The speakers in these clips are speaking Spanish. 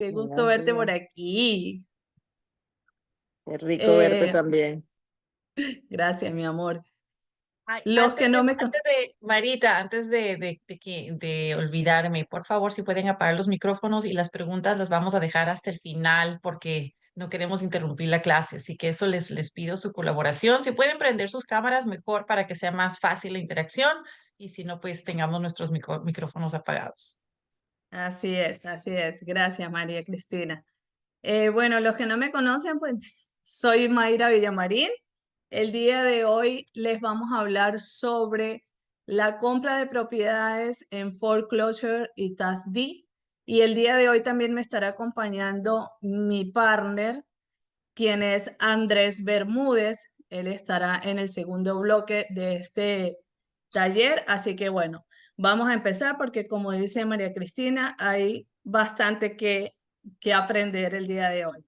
Qué gusto Buenos verte por días. aquí. Qué rico verte Eh, también. gracias, mi amor. Ay, Los que no me... con- Marita, antes de olvidarme, por favor, si pueden apagar los micrófonos y las preguntas las vamos a dejar hasta el final porque no queremos interrumpir la clase. Así que eso les pido su colaboración. Si pueden prender sus cámaras, mejor para que sea más fácil la interacción y si no, pues tengamos nuestros micrófonos apagados. Así es, así es. Gracias, María Cristina. Bueno, los que no me conocen, pues soy Mayra Villamarín. El día de hoy les vamos a hablar sobre la compra de propiedades en foreclosure y tax deed. Y el día de hoy también me estará acompañando mi partner, quien es Andrés Bermúdez. Él estará en el segundo bloque de este taller. Así que bueno, vamos a empezar porque como dice María Cristina, hay bastante que aprender el día de hoy.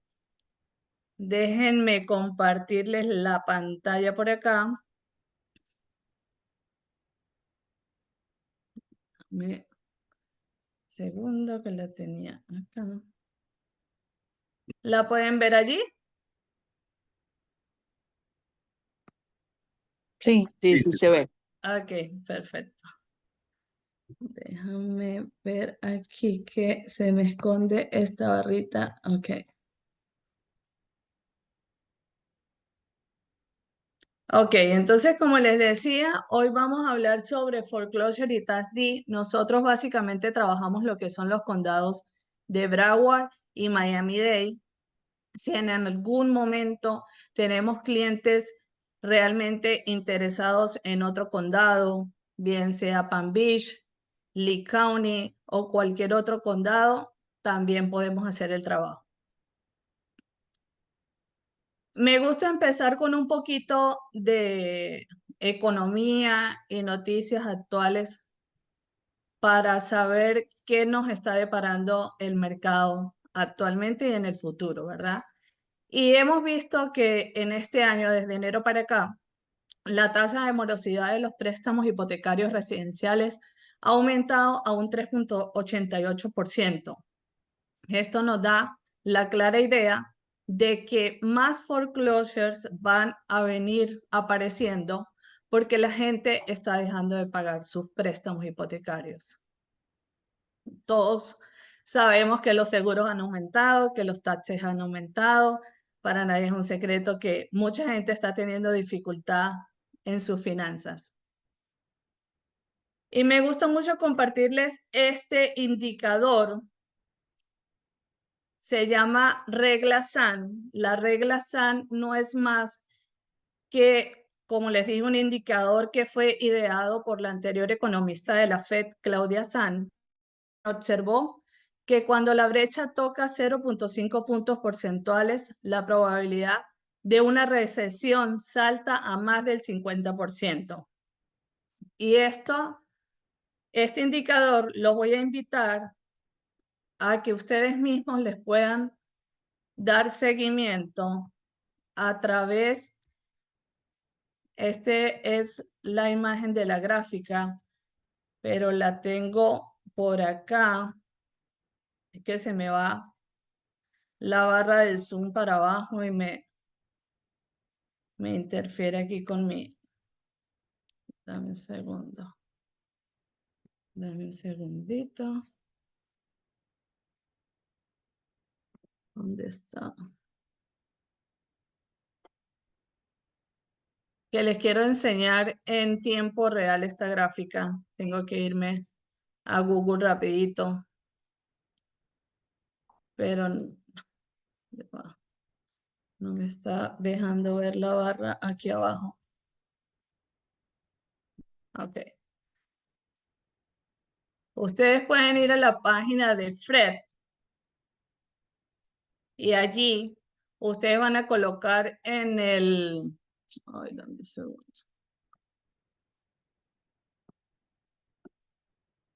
Déjenme compartirles la pantalla por acá. Me segundo que la tenía acá. ¿La pueden ver allí? Sí, sí, sí se ve. Ok, perfecto. Déjame ver aquí que se me esconde esta barrita. Ok. Ok, entonces como les decía, hoy vamos a hablar sobre foreclosure y tax deed. Nosotros básicamente trabajamos lo que son los condados de Broward y Miami-Dade. Si en algún momento tenemos clientes realmente interesados en otro condado, bien sea Palm Beach, Lee County o cualquier otro condado, también podemos hacer el trabajo. Me gusta empezar con un poquito de economía y noticias actuales para saber qué nos está deparando el mercado actualmente y en el futuro, ¿verdad? Y hemos visto que en este año, desde enero para acá, la tasa de morosidad de los préstamos hipotecarios residenciales ha aumentado a un 3,88%. Esto nos da la clara idea de que más foreclosures van a venir apareciendo porque la gente está dejando de pagar sus préstamos hipotecarios. Todos sabemos que los seguros han aumentado, que los taxes han aumentado. Para nadie es un secreto que mucha gente está teniendo dificultad en sus finanzas. Y me gusta mucho compartirles este indicador. Se llama regla SAN. La regla SAN no es más que, como les dije, un indicador que fue ideado por la anterior economista de la Fed, Claudia San. Observó que cuando la brecha toca 0,5 puntos porcentuales, la probabilidad de una recesión salta a más del 50%. Y este indicador lo voy a invitar a que ustedes mismos les puedan dar seguimiento a través, este es la imagen de la gráfica, pero la tengo por acá, que se me va la barra del zoom para abajo y me interfiere aquí con mi... Dame un segundo. Dame un segundito. ¿Dónde está? Que les quiero enseñar en tiempo real esta gráfica. Tengo que irme a Google rapidito. Pero no me está dejando ver la barra aquí abajo. Ok. Ustedes pueden ir a la página de Fred y allí ustedes van a colocar en el... Ay, dame un segundo.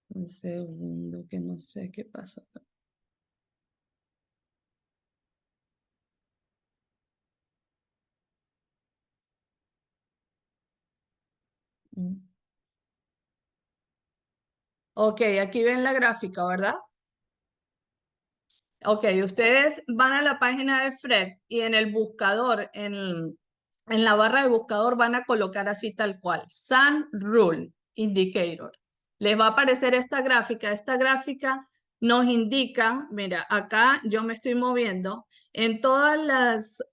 Un segundo, que no sé qué pasa acá. Mm. Ok, aquí ven la gráfica, ¿verdad? Ok, ustedes van a la página de FRED y en el buscador, en la barra de buscador van a colocar así tal cual, Sun Rule Indicator. Les va a aparecer esta gráfica. Esta gráfica nos indica, mira, acá yo me estoy moviendo, en todas las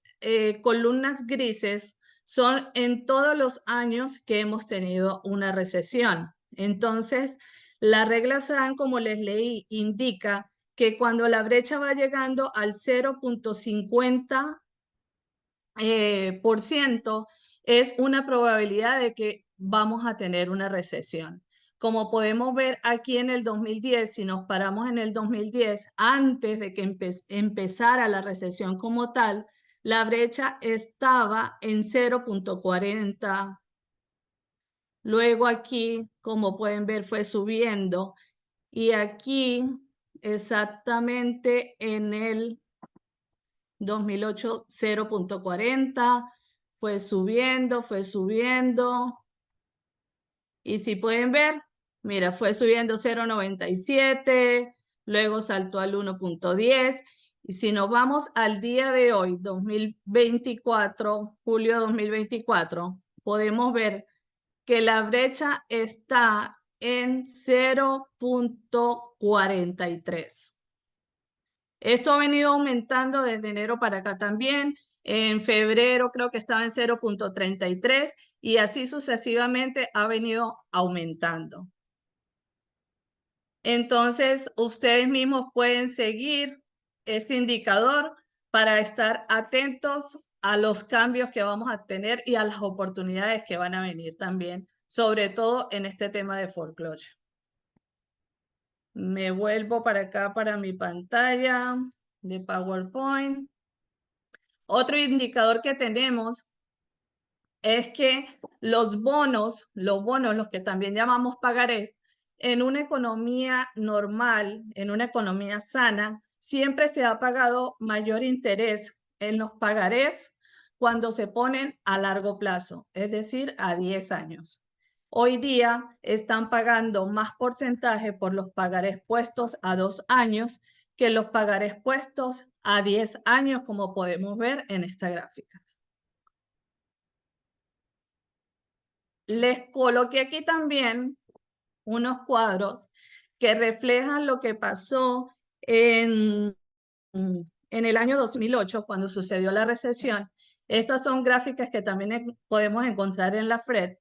columnas grises son en todos los años que hemos tenido una recesión. Entonces, la regla SAN, como les leí, indica que cuando la brecha va llegando al 0.50%, es una probabilidad de que vamos a tener una recesión. Como podemos ver aquí en el 2010, si nos paramos en el 2010, antes de que empezara la recesión como tal, la brecha estaba en 0.40. Luego aquí, como pueden ver, fue subiendo. Y aquí, exactamente en el 2008, 0.40, fue subiendo. Y si pueden ver, mira, fue subiendo 0.97, luego saltó al 1.10. Y si nos vamos al día de hoy, 2024, julio 2024, podemos ver que la brecha está en 0.43. Esto ha venido aumentando desde enero para acá también. En febrero creo que estaba en 0.33 y así sucesivamente ha venido aumentando. Entonces, ustedes mismos pueden seguir este indicador para estar atentos a los cambios que vamos a tener y a las oportunidades que van a venir también, sobre todo en este tema de foreclosure. Me vuelvo para acá, para mi pantalla de PowerPoint. Otro indicador que tenemos es que los bonos, los que también llamamos pagarés, en una economía normal, en una economía sana, siempre se ha pagado mayor interés en los pagarés cuando se ponen a largo plazo, es decir, a 10 años. Hoy día están pagando más porcentaje por los pagarés puestos a 2 años que los pagarés puestos a 10 años, como podemos ver en esta gráfica. Les coloqué aquí también unos cuadros que reflejan lo que pasó en el año 2008, cuando sucedió la recesión. Estas son gráficas que también podemos encontrar en la FRED,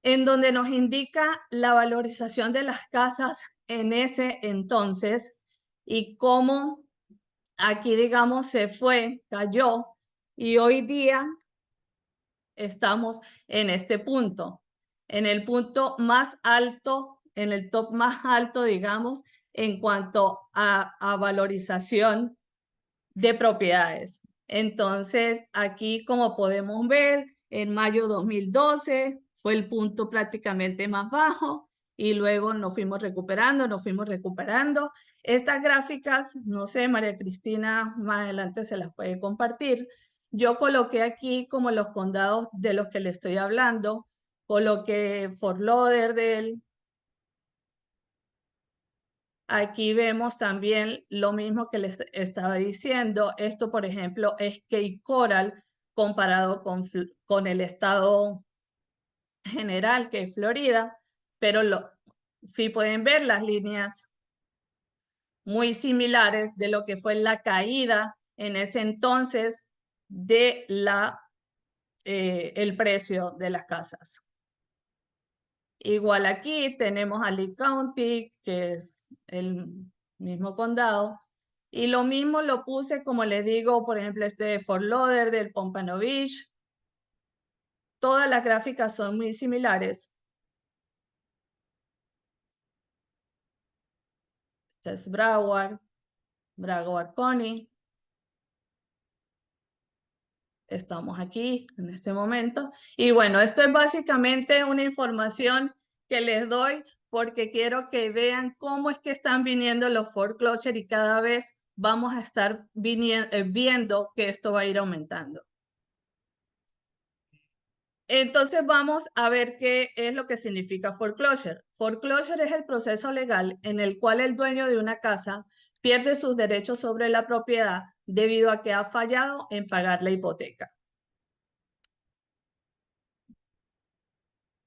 en donde nos indica la valorización de las casas en ese entonces y cómo aquí, digamos, se fue, cayó, y hoy día estamos en este punto, en el punto más alto, en el top más alto, digamos, en cuanto a valorización de propiedades. Entonces, aquí como podemos ver, en mayo 2012 fue el punto prácticamente más bajo y luego nos fuimos recuperando. Estas gráficas, no sé, María Cristina más adelante se las puede compartir. Yo coloqué aquí como los condados de los que le estoy hablando, coloqué Fort Lauderdale. Aquí vemos también lo mismo que les estaba diciendo. Esto, por ejemplo, es Cape Coral comparado con el estado general, que es Florida, pero sí pueden ver las líneas muy similares de lo que fue la caída en ese entonces de el precio de las casas. Igual aquí tenemos a Lee County, que es el mismo condado. Y lo mismo lo puse, como les digo, por ejemplo, este de Fort Lauderdale, Pompano Beach. Todas las gráficas son muy similares. Este es Broward County. Estamos aquí en este momento. Y bueno, esto es básicamente una información que les doy porque quiero que vean cómo es que están viniendo los foreclosure y cada vez vamos a estar viendo que esto va a ir aumentando. Entonces vamos a ver qué es lo que significa foreclosure. Foreclosure es el proceso legal en el cual el dueño de una casa pierde sus derechos sobre la propiedad debido a que ha fallado en pagar la hipoteca.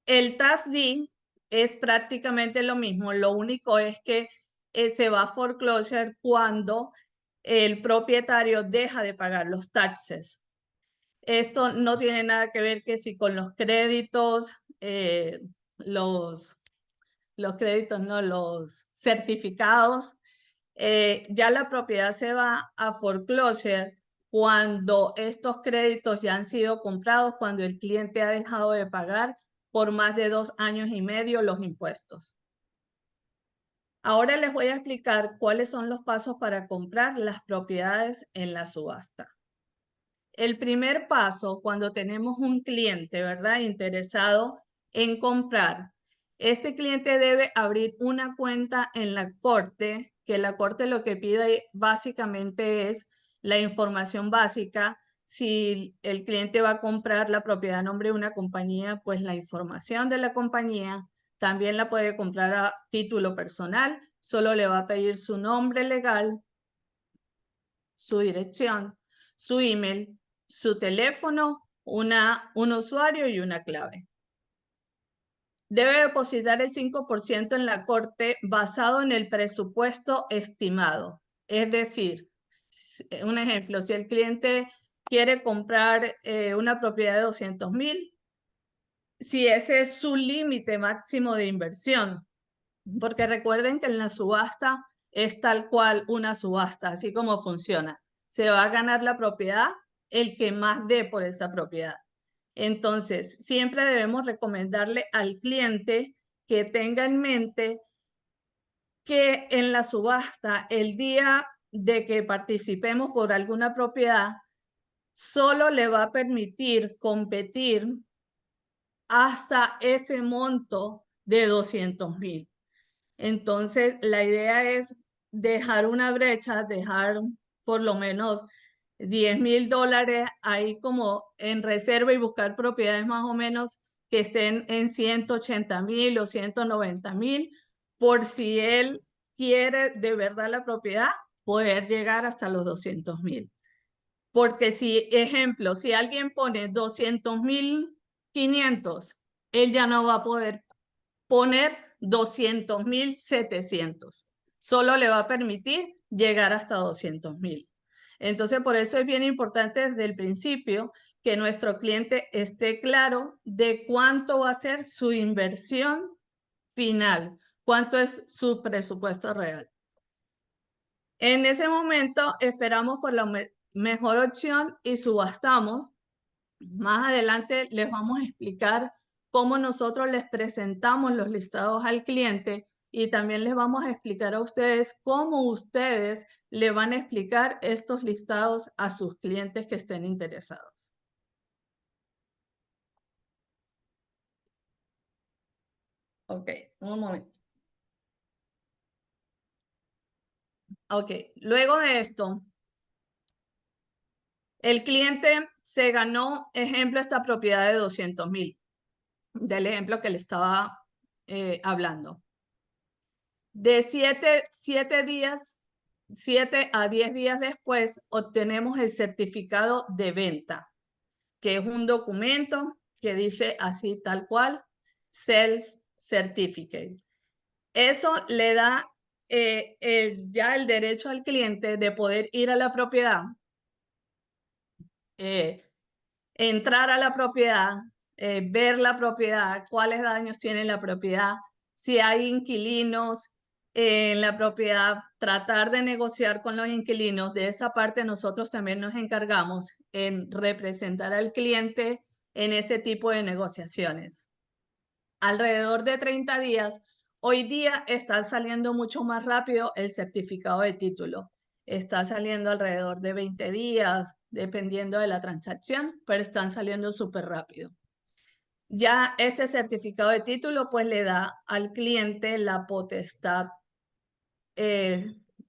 El tax deed es prácticamente lo mismo, lo único es que se va a foreclosure cuando el propietario deja de pagar los taxes. Esto no tiene nada que ver que si con los créditos, los créditos, no, los certificados, ya la propiedad se va a foreclosure cuando estos créditos ya han sido comprados, cuando el cliente ha dejado de pagar por más de 2 años y medio los impuestos. Ahora les voy a explicar cuáles son los pasos para comprar las propiedades en la subasta. El primer paso, cuando tenemos un cliente, ¿verdad?, interesado en comprar, este cliente debe abrir una cuenta en la corte, que la corte lo que pide básicamente es la información básica. Si el cliente va a comprar la propiedad a nombre de una compañía, pues la información de la compañía. También la puede comprar a título personal, solo le va a pedir su nombre legal, su dirección, su email, su teléfono, un usuario y una clave. Debe depositar el 5% en la corte basado en el presupuesto estimado. Es decir, un ejemplo, si el cliente quiere comprar una propiedad de 200,000, si ese es su límite máximo de inversión, porque recuerden que en la subasta es tal cual una subasta, así como funciona. Se va a ganar la propiedad el que más dé por esa propiedad. Entonces, siempre debemos recomendarle al cliente que tenga en mente que en la subasta, el día de que participemos por alguna propiedad, solo le va a permitir competir hasta ese monto de 200,000. Entonces, la idea es dejar una brecha, dejar por lo menos $10,000 ahí como en reserva y buscar propiedades más o menos que estén en 180,000 o 190,000, por si él quiere de verdad la propiedad, poder llegar hasta los 200,000. Porque si, ejemplo, si alguien pone 200,500, él ya no va a poder poner 200,700. Solo le va a permitir llegar hasta 200,000. Entonces, por eso es bien importante desde el principio que nuestro cliente esté claro de cuánto va a ser su inversión final, cuánto es su presupuesto real. En ese momento esperamos por la mejor opción y subastamos. Más adelante les vamos a explicar cómo nosotros les presentamos los listados al cliente y también les vamos a explicar a ustedes cómo ustedes le van a explicar estos listados a sus clientes que estén interesados. Ok, un momento. Ok, luego de esto, el cliente se ganó, ejemplo, esta propiedad de 200,000, del ejemplo que le estaba hablando. De 7 a 10 días después, obtenemos el certificado de venta, que es un documento que dice así tal cual, Sales Certificate. Eso le da ya el derecho al cliente de poder ir a la propiedad, entrar a la propiedad, ver la propiedad, cuáles daños tiene la propiedad, si hay inquilinos en la propiedad, tratar de negociar con los inquilinos. De esa parte nosotros también nos encargamos en representar al cliente en ese tipo de negociaciones. Alrededor de 30 días, hoy día está saliendo mucho más rápido el certificado de título. Está saliendo alrededor de 20 días, dependiendo de la transacción, pero están saliendo súper rápido. Ya este certificado de título pues le da al cliente la potestad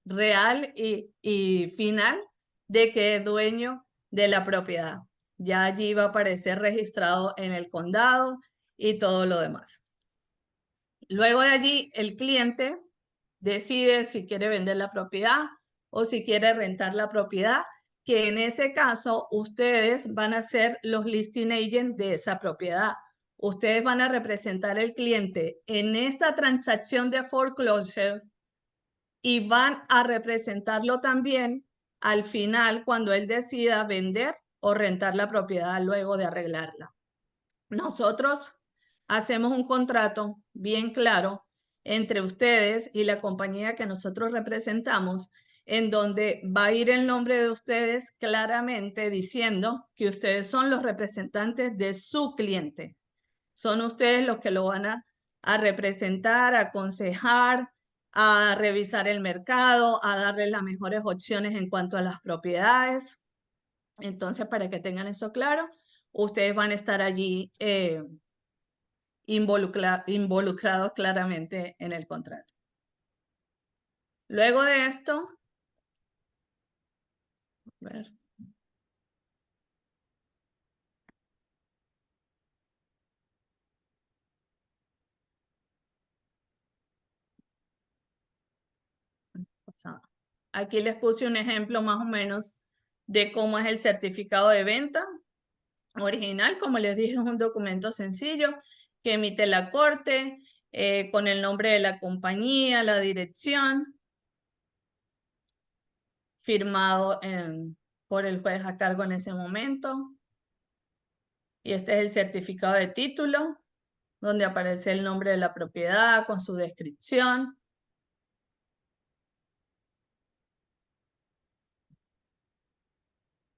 real y final de que es dueño de la propiedad. Ya allí va a aparecer registrado en el condado y todo lo demás. Luego de allí, el cliente decide si quiere vender la propiedad o si quiere rentar la propiedad, que en ese caso ustedes van a ser los listing agents de esa propiedad. Ustedes van a representar al cliente en esta transacción de foreclosure y van a representarlo también al final cuando él decida vender o rentar la propiedad luego de arreglarla. Nosotros hacemos un contrato bien claro entre ustedes y la compañía que nosotros representamos, en donde va a ir el nombre de ustedes claramente diciendo que ustedes son los representantes de su cliente. Son ustedes los que lo van a representar, a aconsejar, a revisar el mercado, a darle las mejores opciones en cuanto a las propiedades. Entonces, para que tengan eso claro, ustedes van a estar allí involucrados claramente en el contrato. Luego de esto, a ver. Aquí les puse un ejemplo más o menos de cómo es el certificado de venta original. Como les dije, es un documento sencillo que emite la corte con el nombre de la compañía, la dirección, firmado por el juez a cargo en ese momento. Y este es el certificado de título, donde aparece el nombre de la propiedad con su descripción.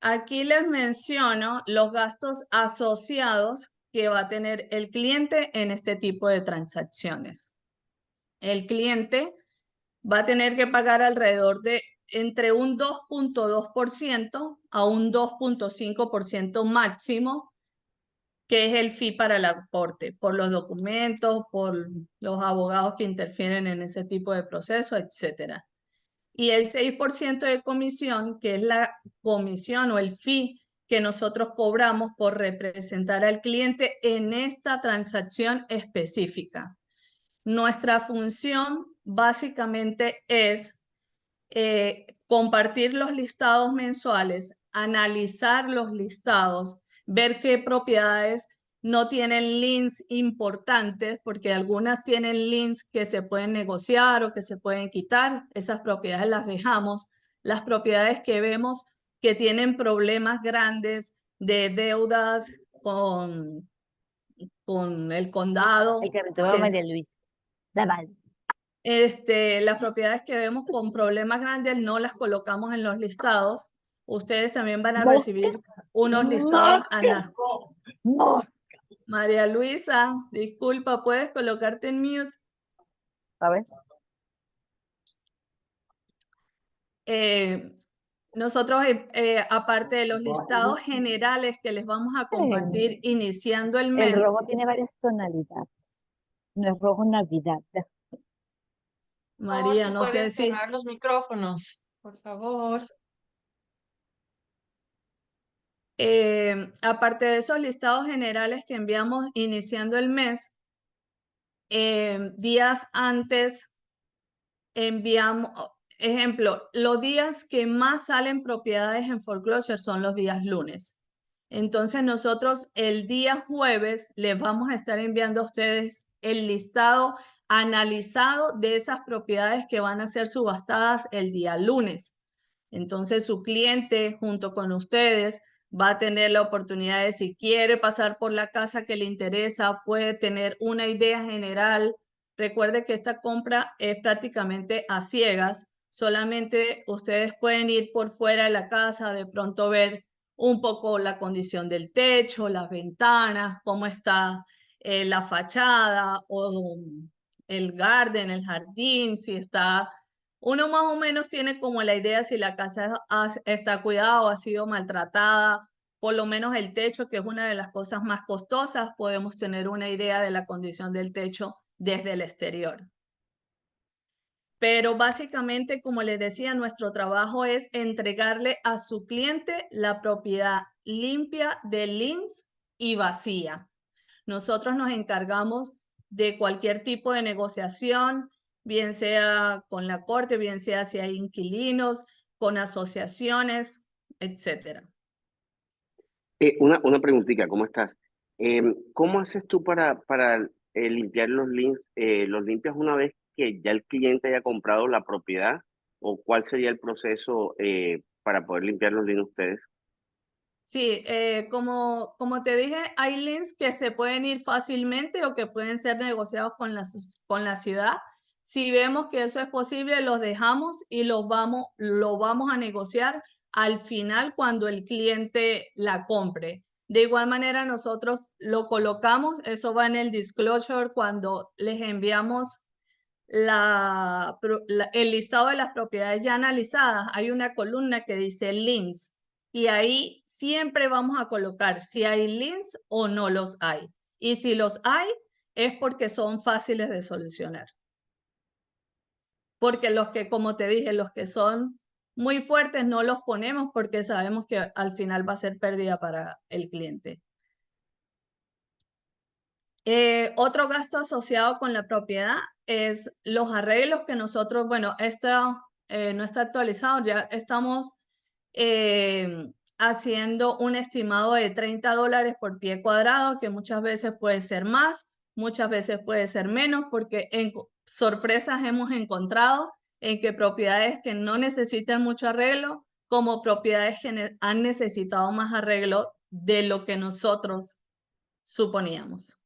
Aquí les menciono los gastos asociados que va a tener el cliente en este tipo de transacciones. El cliente va a tener que pagar alrededor de entre un 2.2% a un 2.5% máximo, que es el fee para el aporte, por los documentos, por los abogados que interfieren en ese tipo de proceso, etc. Y el 6% de comisión, que es la comisión o el fee que nosotros cobramos por representar al cliente en esta transacción específica. Nuestra función básicamente es compartir los listados mensuales, analizar los listados, ver qué propiedades no tienen liens importantes, porque algunas tienen liens que se pueden negociar o que se pueden quitar. Esas propiedades las dejamos. Las propiedades que vemos que tienen problemas grandes de deudas con el condado. El carrito va María Luisa. Las propiedades que vemos con problemas grandes no las colocamos en los listados. Ustedes también van a recibir unos listados. Ana. María Luisa, disculpa, ¿puedes colocarte en mute? A ver. Nosotros, aparte de los listados generales que les vamos a compartir iniciando el mes. El rojo tiene varias tonalidades. No es rojo Navidad. María, no sé si... cerrar los micrófonos, por favor. Aparte de esos listados generales que enviamos iniciando el mes, días antes enviamos, ejemplo, los días que más salen propiedades en foreclosure son los días lunes. Entonces nosotros el día jueves les vamos a estar enviando a ustedes el listado analizado de esas propiedades que van a ser subastadas el día lunes. Entonces su cliente junto con ustedes va a tener la oportunidad de, si quiere pasar por la casa que le interesa, puede tener una idea general. Recuerde que esta compra es prácticamente a ciegas. Solamente ustedes pueden ir por fuera de la casa, de pronto ver un poco la condición del techo, las ventanas, cómo está la fachada o el garden, el jardín, si está... Uno más o menos tiene como la idea si la casa está cuidada o ha sido maltratada. Por lo menos el techo, que es una de las cosas más costosas, podemos tener una idea de la condición del techo desde el exterior. Pero básicamente, como les decía, nuestro trabajo es entregarle a su cliente la propiedad limpia de liens y vacía. Nosotros nos encargamos de cualquier tipo de negociación, bien sea con la corte, bien sea si hay inquilinos, con asociaciones, etcétera. Una preguntita, ¿cómo estás? ¿Cómo haces tú para limpiar los links? ¿Los limpias una vez que ya el cliente haya comprado la propiedad? ¿O cuál sería el proceso para poder limpiar los links ustedes? Sí, como te dije, hay links que se pueden ir fácilmente o que pueden ser negociados con la ciudad. Si vemos que eso es posible, los dejamos y lo vamos a negociar al final cuando el cliente la compre. De igual manera, nosotros lo colocamos, eso va en el disclosure cuando les enviamos el listado de las propiedades ya analizadas. Hay una columna que dice links y ahí siempre vamos a colocar si hay links o no los hay. Y si los hay, es porque son fáciles de solucionar. Porque los que, como te dije, los que son muy fuertes no los ponemos porque sabemos que al final va a ser pérdida para el cliente. Otro gasto asociado con la propiedad es los arreglos que nosotros, bueno, esto no está actualizado, ya estamos haciendo un estimado de $30 por pie cuadrado, que muchas veces puede ser más, muchas veces puede ser menos, porque en sorpresas hemos encontrado en que propiedades que no necesitan mucho arreglo, como propiedades que han necesitado más arreglo de lo que nosotros suponíamos.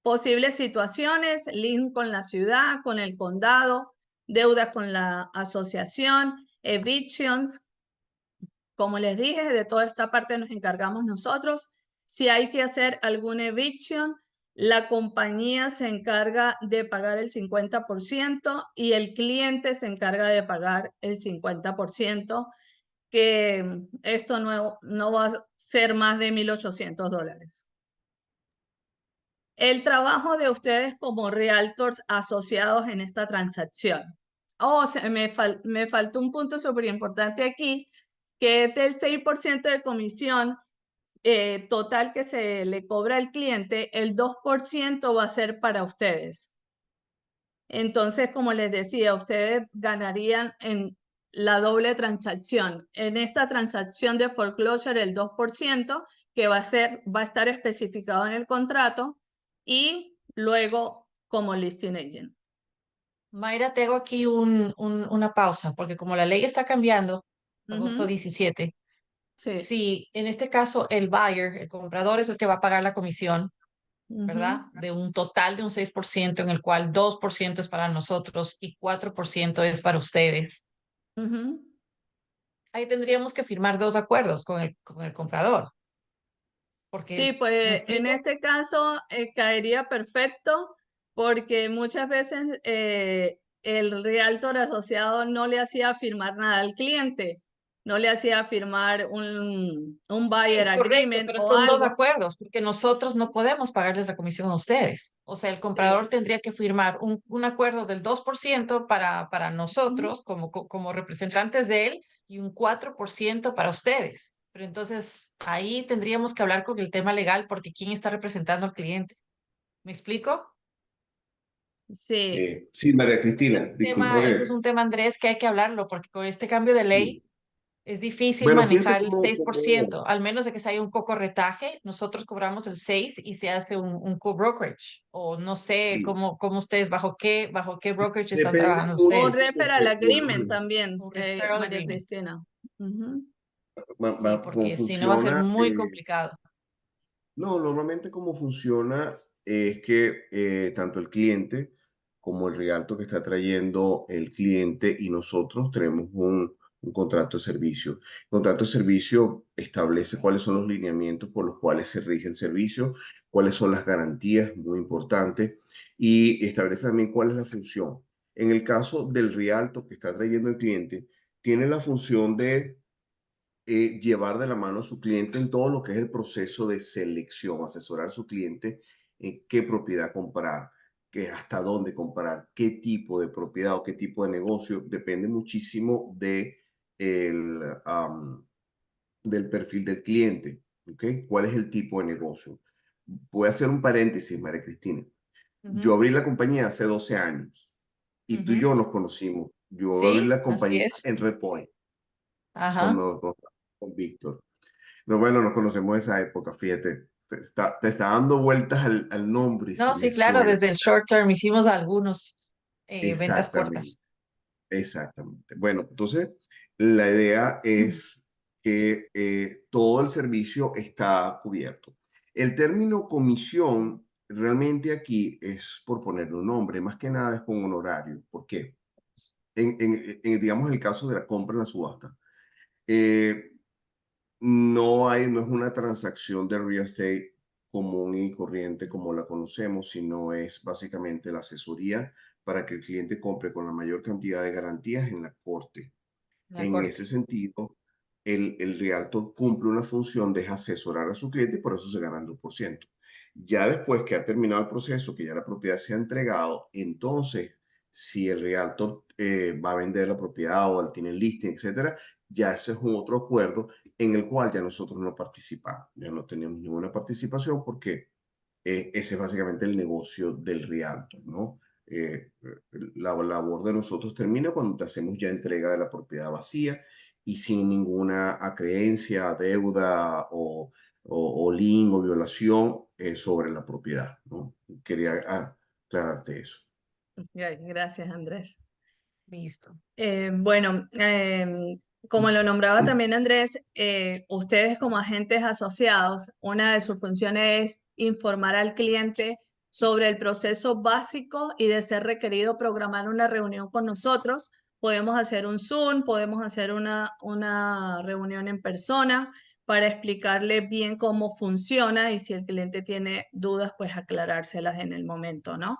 Posibles situaciones, link con la ciudad, con el condado, deuda con la asociación, evictions. Como les dije, de toda esta parte nos encargamos nosotros. Si hay que hacer algún eviction, la compañía se encarga de pagar el 50% y el cliente se encarga de pagar el 50%, que esto no va a ser más de $1,800. El trabajo de ustedes como realtors asociados en esta transacción. Me faltó un punto súper importante aquí, que es del 6% de comisión total que se le cobra al cliente, el 2% va a ser para ustedes. Entonces, como les decía, ustedes ganarían en la doble transacción. En esta transacción de foreclosure, el 2% que va a estar especificado en el contrato y luego como listing agent. Mayra, tengo aquí una pausa, porque como la ley está cambiando, agosto 17, Sí. si en este caso el buyer, el comprador, es el que va a pagar la comisión, ¿verdad? De un total de un 6%, en el cual 2% es para nosotros y 4% es para ustedes. Ahí tendríamos que firmar dos acuerdos con el comprador. Porque, Sí, ¿me pues en explico? este caso caería perfecto porque muchas veces el realtor asociado no le hacía firmar nada al cliente, no le hacía firmar un buyer Sí, correcto, agreement pero o son dos algo. acuerdos, porque nosotros no podemos pagarles la comisión a ustedes. O sea, el comprador tendría que firmar un acuerdo del 2% para nosotros como representantes de él y un 4% para ustedes. Pero entonces ahí tendríamos que hablar con el tema legal porque ¿quién está representando al cliente? ¿Me explico? Sí, Sí, María Cristina, disculpa Ese es que... un tema, Andrés, que hay que hablarlo porque con este cambio de ley es difícil Bueno, fíjate manejar el 6%, al menos de que se haya un cocorretaje, nosotros cobramos el 6 y se hace un co-brokerage, o no sé sí, cómo ustedes, bajo qué brokerage están depende trabajando o ustedes. referral agreement también, Un referral María agreement. Cristina. Ujú. Sí, cómo porque si no va a ser funciona. muy complicado. No, normalmente cómo funciona es que tanto el cliente como el realto que está trayendo el cliente y nosotros tenemos un contrato de servicio. El contrato de servicio establece cuáles son los lineamientos por los cuales se rige el servicio, cuáles son las garantías, muy importante, y establece también cuál es la función. En el caso del realto que está trayendo el cliente, tiene la función de llevar de la mano a su cliente en todo lo que es el proceso de selección, asesorar a su cliente en qué propiedad comprar, hasta dónde comprar, qué tipo de propiedad o qué tipo de negocio, depende muchísimo del perfil del cliente, ¿ok? ¿Cuál es el tipo de negocio? voy a hacer un paréntesis, María Cristina. Yo Ujú, abrí la compañía hace 12 años y tú y ujú. yo nos conocimos. Yo abrí Sí, la así compañía es. en Redpoint Ajá. con Víctor. No, bueno, nos conocemos de esa época, fíjate. Te está dando vueltas al nombre y No, si sí, me claro, suena. desde el short term hicimos algunos ventas Exactamente. cortas. Exactamente. Bueno, entonces la idea es que todo el servicio está cubierto. El término comisión realmente aquí es por ponerle un nombre, más que nada es con un horario. ¿Por qué? Digamos, el caso de la compra en la subasta. eh, no es una transacción de real estate común y corriente como la conocemos, sino es básicamente la asesoría para que el cliente compre con la mayor cantidad de garantías en la corte. La En ese corte. sentido, el realtor cumple una función de asesorar a su cliente y por eso se gana el 2%. Ya después que ha terminado el proceso, que ya la propiedad se ha entregado, entonces, si el realtor va a vender la propiedad o tiene el listing, etcétera, ya ese es un otro acuerdo en el cual ya nosotros no participamos. Ya no tenemos ninguna participación porque ese es básicamente el negocio del realtor, ¿no? La labor de nosotros termina cuando te hacemos ya entrega de la propiedad vacía y sin ninguna acreencia, deuda o lien o violación sobre la propiedad, ¿no? Quería aclararte eso. Gracias, Andrés. Listo. Bueno, como lo nombraba también Andrés, ustedes como agentes asociados, una de sus funciones es informar al cliente sobre el proceso básico y de ser requerido programar una reunión con nosotros. Podemos hacer un Zoom, podemos hacer una reunión en persona para explicarle bien cómo funciona y si el cliente tiene dudas, pues aclarárselas en el momento, ¿no?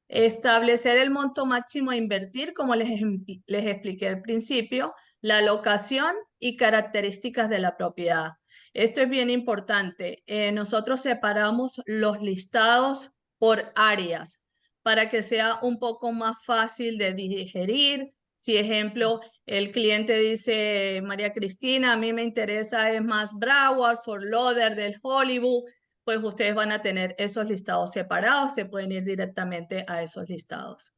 Establecer el monto máximo a invertir, como les expliqué al principio, la locación y características de la propiedad. Esto es bien importante. Nosotros separamos los listados por áreas para que sea un poco más fácil de digerir. Si, ejemplo, el cliente dice, María Cristina, a mí me interesa es más Broward, Fort Lauderdale, Hollywood, pues ustedes van a tener esos listados separados, se pueden ir directamente a esos listados.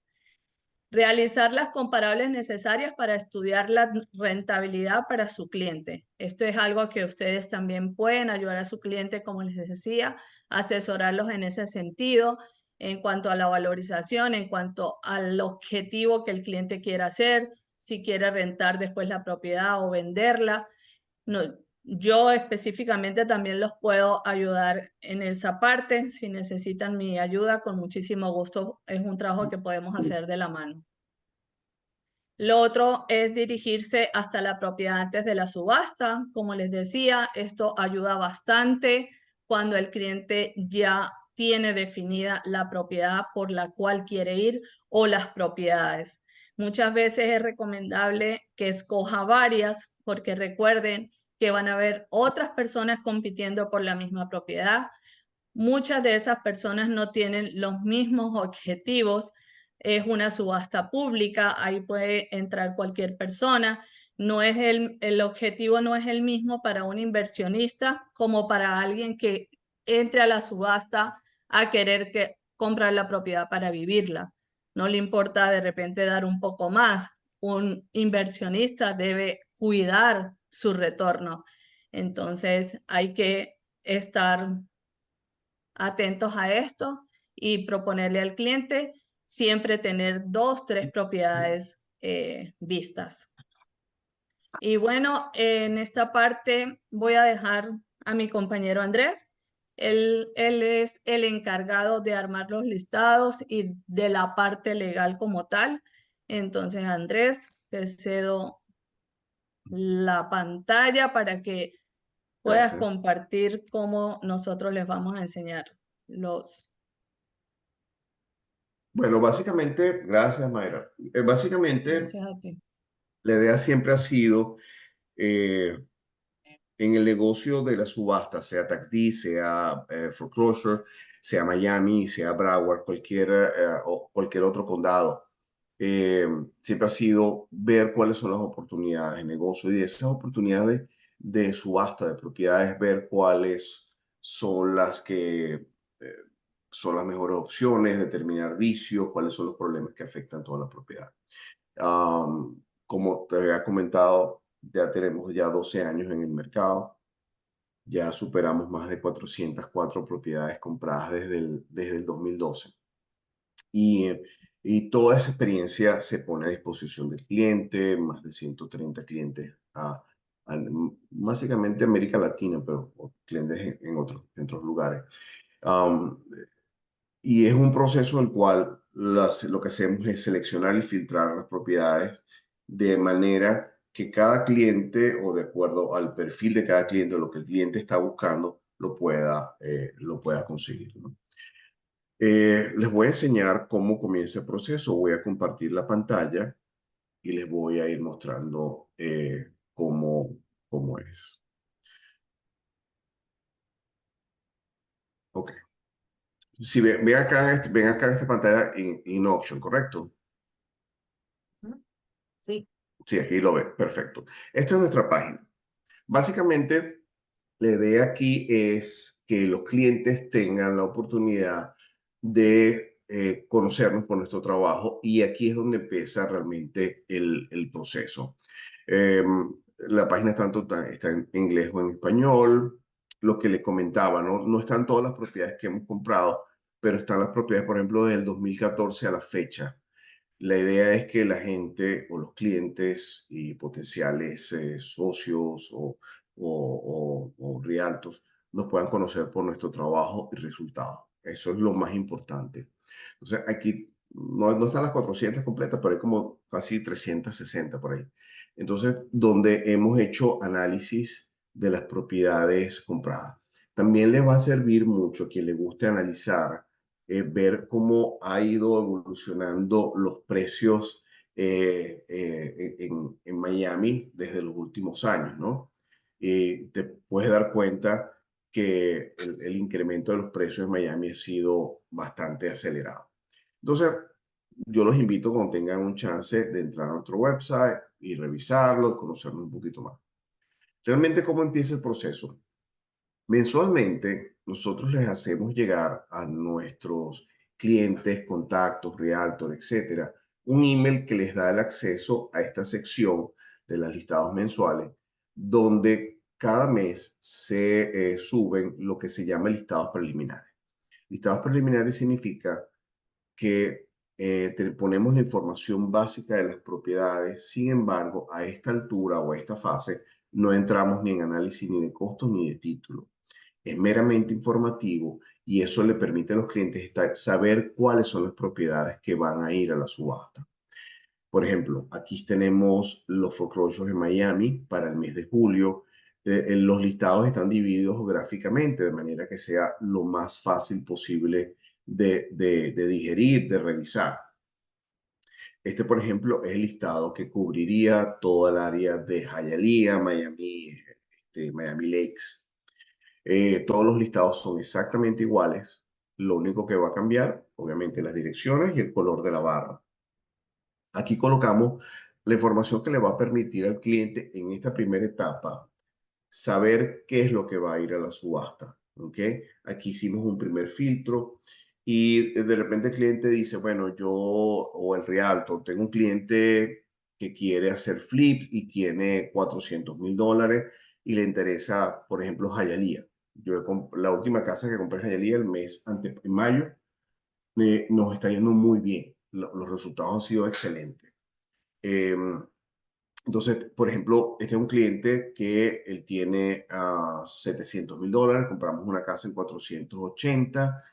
Realizar las comparables necesarias para estudiar la rentabilidad para su cliente. Esto es algo que ustedes también pueden ayudar a su cliente, como les decía, asesorarlos en ese sentido, en cuanto a la valorización, en cuanto al objetivo que el cliente quiera hacer, si quiere rentar después la propiedad o venderla. No, yo específicamente también los puedo ayudar en esa parte. Si necesitan mi ayuda, con muchísimo gusto, es un trabajo que podemos hacer de la mano. Lo otro es dirigirse hasta la propiedad antes de la subasta. Como les decía, esto ayuda bastante cuando el cliente ya tiene definida la propiedad por la cual quiere ir o las propiedades. Muchas veces es recomendable que escoja varias porque recuerden que van a haber otras personas compitiendo por la misma propiedad. Muchas de esas personas no tienen los mismos objetivos. Es una subasta pública, ahí puede entrar cualquier persona. No es el objetivo no es el mismo para un inversionista como para alguien que entre a la subasta a querer comprar la propiedad para vivirla. No le importa de repente dar un poco más. Un inversionista debe cuidar su retorno. Entonces hay que estar atentos a esto y proponerle al cliente siempre tener 2, 3 propiedades vistas. Y bueno, en esta parte voy a dejar a mi compañero Andrés. Él es el encargado de armar los listados y de la parte legal como tal. Entonces, Andrés, te cedo la pantalla para que puedas Gracias. compartir cómo nosotros les vamos a enseñar los... Bueno, básicamente, gracias, Mayra. Básicamente, Gracias a ti. la idea siempre ha sido eh, en el negocio de la subasta, sea tax deed, sea foreclosure, sea Miami, sea Broward, o cualquier otro condado. Siempre ha sido ver cuáles son las oportunidades de negocio y de esas oportunidades de subasta de propiedades, ver cuáles son las que son las mejores opciones, determinar vicios, cuáles son los problemas que afectan toda la propiedad. Como te había comentado, ya tenemos ya 12 años en el mercado. Ya superamos más de 404 propiedades compradas desde el 2012. Y toda esa experiencia se pone a disposición del cliente, más de 130 clientes básicamente América Latina, pero clientes en otros lugares. Y es un proceso en el cual lo que hacemos es seleccionar y filtrar las propiedades de manera que cada cliente, o de acuerdo al perfil de cada cliente, o lo que el cliente está buscando, lo pueda conseguir, ¿no? Les voy a enseñar cómo comienza el proceso. Voy a compartir la pantalla y les voy a ir mostrando cómo es. Ok. Si ven acá en esta pantalla in auction, ¿correcto? Sí. Sí, aquí lo ven. Perfecto. Esta es nuestra página. Básicamente, la idea aquí es que los clientes tengan la oportunidad de conocernos por nuestro trabajo, y aquí es donde empieza realmente el proceso. La página está en inglés o en español. Lo que les comentaba, no están todas las propiedades que hemos comprado, pero están las propiedades, por ejemplo, del 2014 a la fecha. La idea es que la gente o los clientes y potenciales socios o realtors nos puedan conocer por nuestro trabajo y resultados. Eso es lo más importante. Entonces, aquí no están las 400 completas, pero hay como casi 360 por ahí. Entonces, donde hemos hecho análisis de las propiedades compradas. También les va a servir mucho a quien le guste analizar, ver cómo ha ido evolucionando los precios en Miami desde los últimos años, ¿no? Te puedes dar cuenta que el incremento de los precios en Miami ha sido bastante acelerado. Entonces, yo los invito cuando tengan un chance de entrar a nuestro website y revisarlo, conocerlo un poquito más. Realmente, ¿cómo empieza el proceso? Mensualmente, nosotros les hacemos llegar a nuestros clientes, contactos, realtor, etcétera, un email que les da el acceso a esta sección de los listados mensuales, donde cada mes se suben lo que se llama listados preliminares. Listados preliminares significa que ponemos la información básica de las propiedades. Sin embargo, a esta altura o a esta fase no entramos ni en análisis ni de costos ni de título. Es meramente informativo, y eso le permite a los clientes saber cuáles son las propiedades que van a ir a la subasta. Por ejemplo, aquí tenemos los foreclosures en Miami para el mes de julio. Los listados están divididos gráficamente de manera que sea lo más fácil posible de digerir, de revisar. Este, por ejemplo, es el listado que cubriría toda el área de Hialeah, Miami Lakes. Todos los listados son exactamente iguales. Lo único que va a cambiar, obviamente, las direcciones y el color de la barra. Aquí colocamos la información que le va a permitir al cliente en esta primera etapa saber qué es lo que va a ir a la subasta. ¿Ok? Aquí hicimos un primer filtro y de repente el cliente dice, bueno, yo o el realtor, tengo un cliente que quiere hacer flip y tiene $400,000 y le interesa, por ejemplo, Hialeah. La última casa que compré en Hialeah en mayo, nos está yendo muy bien. Los resultados han sido excelentes. Entonces, por ejemplo, este es un cliente que él tiene $700,000, compramos una casa en 480,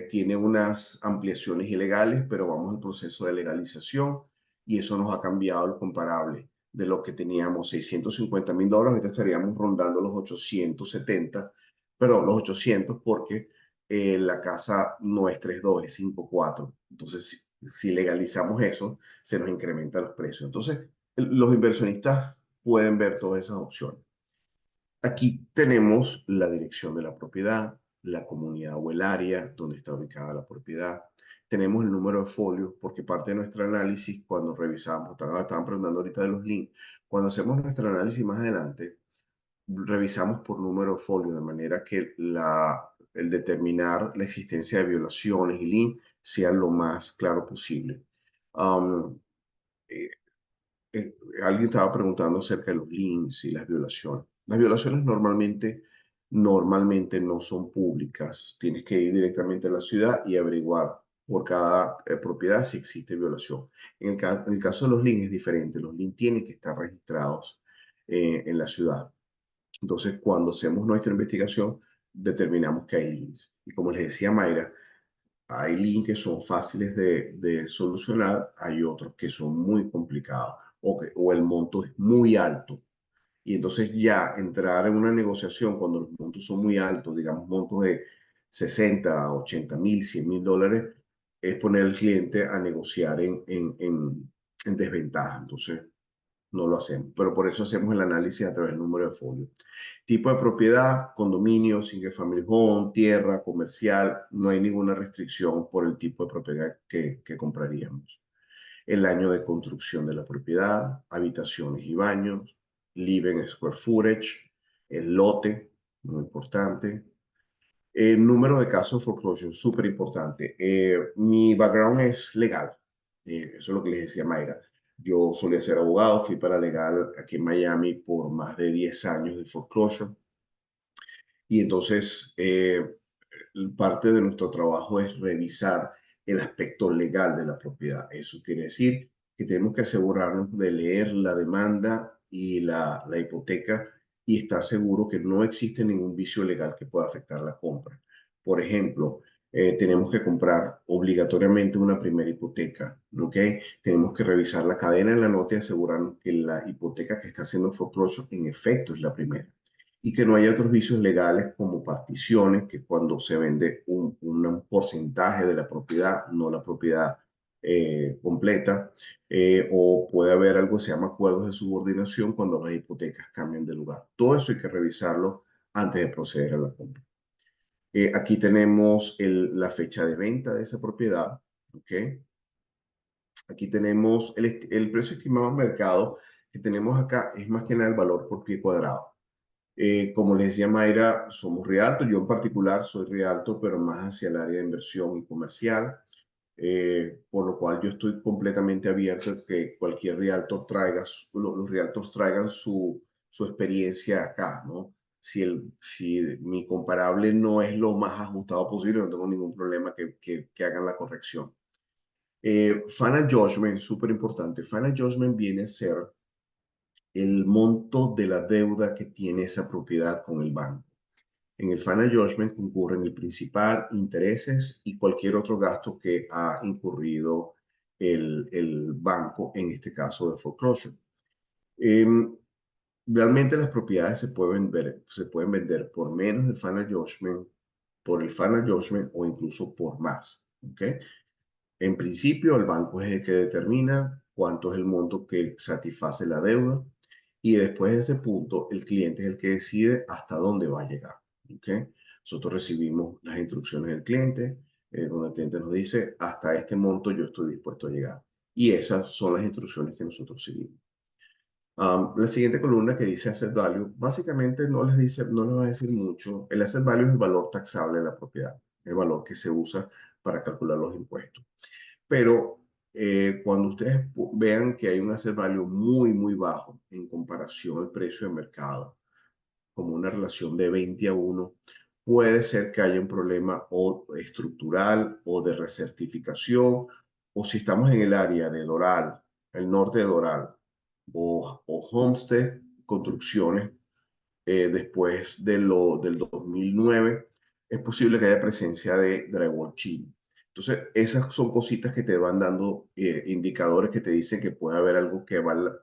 tiene unas ampliaciones ilegales, pero vamos al proceso de legalización y eso nos ha cambiado el comparable. De lo que teníamos $650,000, ahorita estaríamos rondando los 870, perdón, los 800, porque la casa no es 3.2, es 5.4. Entonces, si legalizamos eso, se nos incrementan los precios. Entonces, los inversionistas pueden ver todas esas opciones. Aquí tenemos la dirección de la propiedad, la comunidad o el área donde está ubicada la propiedad. Tenemos el número de folios, porque parte de nuestro análisis, cuando revisamos, estaban preguntando ahorita de los links, cuando hacemos nuestro análisis más adelante, revisamos por número de folio, de manera que el determinar la existencia de violaciones y lien sea lo más claro posible. Um, eh, Alguien estaba preguntando acerca de los liens y las violaciones. Las violaciones normalmente no son públicas. Tienes que ir directamente a la ciudad y averiguar por cada propiedad si existe violación. En el caso de los liens es diferente. Los liens tienen que estar registrados en la ciudad. Entonces, cuando hacemos nuestra investigación, determinamos que hay liens. Y como les decía Mayra, hay links que son fáciles de solucionar, hay otros que son muy complicados o el monto es muy alto. Y entonces ya entrar en una negociación cuando los montos son muy altos, digamos montos de 60, 80 mil, 100 mil dólares, es poner al cliente a negociar en desventaja. Entonces no lo hacemos, pero por eso hacemos el análisis a través del número de folio. Tipo de propiedad, condominio, single family home, tierra, comercial, no hay ninguna restricción por el tipo de propiedad que compraríamos. El año de construcción de la propiedad, habitaciones y baños, living square footage, el lote, muy importante. El número de casos de foreclosure, súper importante. Mi background es legal, eso es lo que les decía Mayra. Yo solía ser abogado, fui paralegal aquí en Miami por más de 10 años de foreclosure. Y entonces, parte de nuestro trabajo es revisar el aspecto legal de la propiedad. Eso quiere decir que tenemos que asegurarnos de leer la demanda y la hipoteca y estar seguro que no existe ningún vicio legal que pueda afectar la compra. Por ejemplo, tenemos que comprar obligatoriamente una primera hipoteca, ¿ok? Tenemos que revisar la cadena de la nota y asegurarnos que la hipoteca que está haciendo foreclosure en efecto es la primera y que no haya otros vicios legales como particiones, que cuando se vende un porcentaje de la propiedad, no la propiedad completa, o puede haber algo que se llama acuerdos de subordinación cuando las hipotecas cambian de lugar. Todo eso hay que revisarlo antes de proceder a la compra. Aquí tenemos la fecha de venta de esa propiedad, ¿ok? Aquí tenemos el precio estimado al mercado que tenemos acá, es más que nada el valor por pie cuadrado. Como les decía Mayra, somos Rialto, yo en particular soy Rialto, pero más hacia el área de inversión y comercial, por lo cual yo estoy completamente abierto a que cualquier Rialto traiga, los Rialtos traigan su experiencia acá, ¿no? Si mi comparable no es lo más ajustado posible, no tengo ningún problema que hagan la corrección. Final Judgment, súper importante. Final Judgment viene a ser el monto de la deuda que tiene esa propiedad con el banco. En el Final Judgment concurren el principal, intereses y cualquier otro gasto que ha incurrido el banco, en este caso de foreclosure. Realmente las propiedades se pueden vender por menos del Final Judgment, por el Final Judgment o incluso por más. ¿Okay? En principio, el banco es el que determina cuánto es el monto que satisface la deuda y después de ese punto, el cliente es el que decide hasta dónde va a llegar. ¿Okay? Nosotros recibimos las instrucciones del cliente, donde el cliente nos dice, hasta este monto yo estoy dispuesto a llegar. Y esas son las instrucciones que nosotros seguimos. La siguiente columna que dice Asset Value, básicamente no les va a decir mucho. El Asset Value es el valor taxable de la propiedad, el valor que se usa para calcular los impuestos. Pero cuando ustedes vean que hay un asset value muy, muy bajo en comparación al precio de mercado, como una relación de 20-1, puede ser que haya un problema o estructural o de recertificación, o si estamos en el área de Doral, el norte de Doral, o Homestead, construcciones después del 2009, es posible que haya presencia de drywall chino. Entonces, esas son cositas que te van dando indicadores que te dicen que puede haber algo que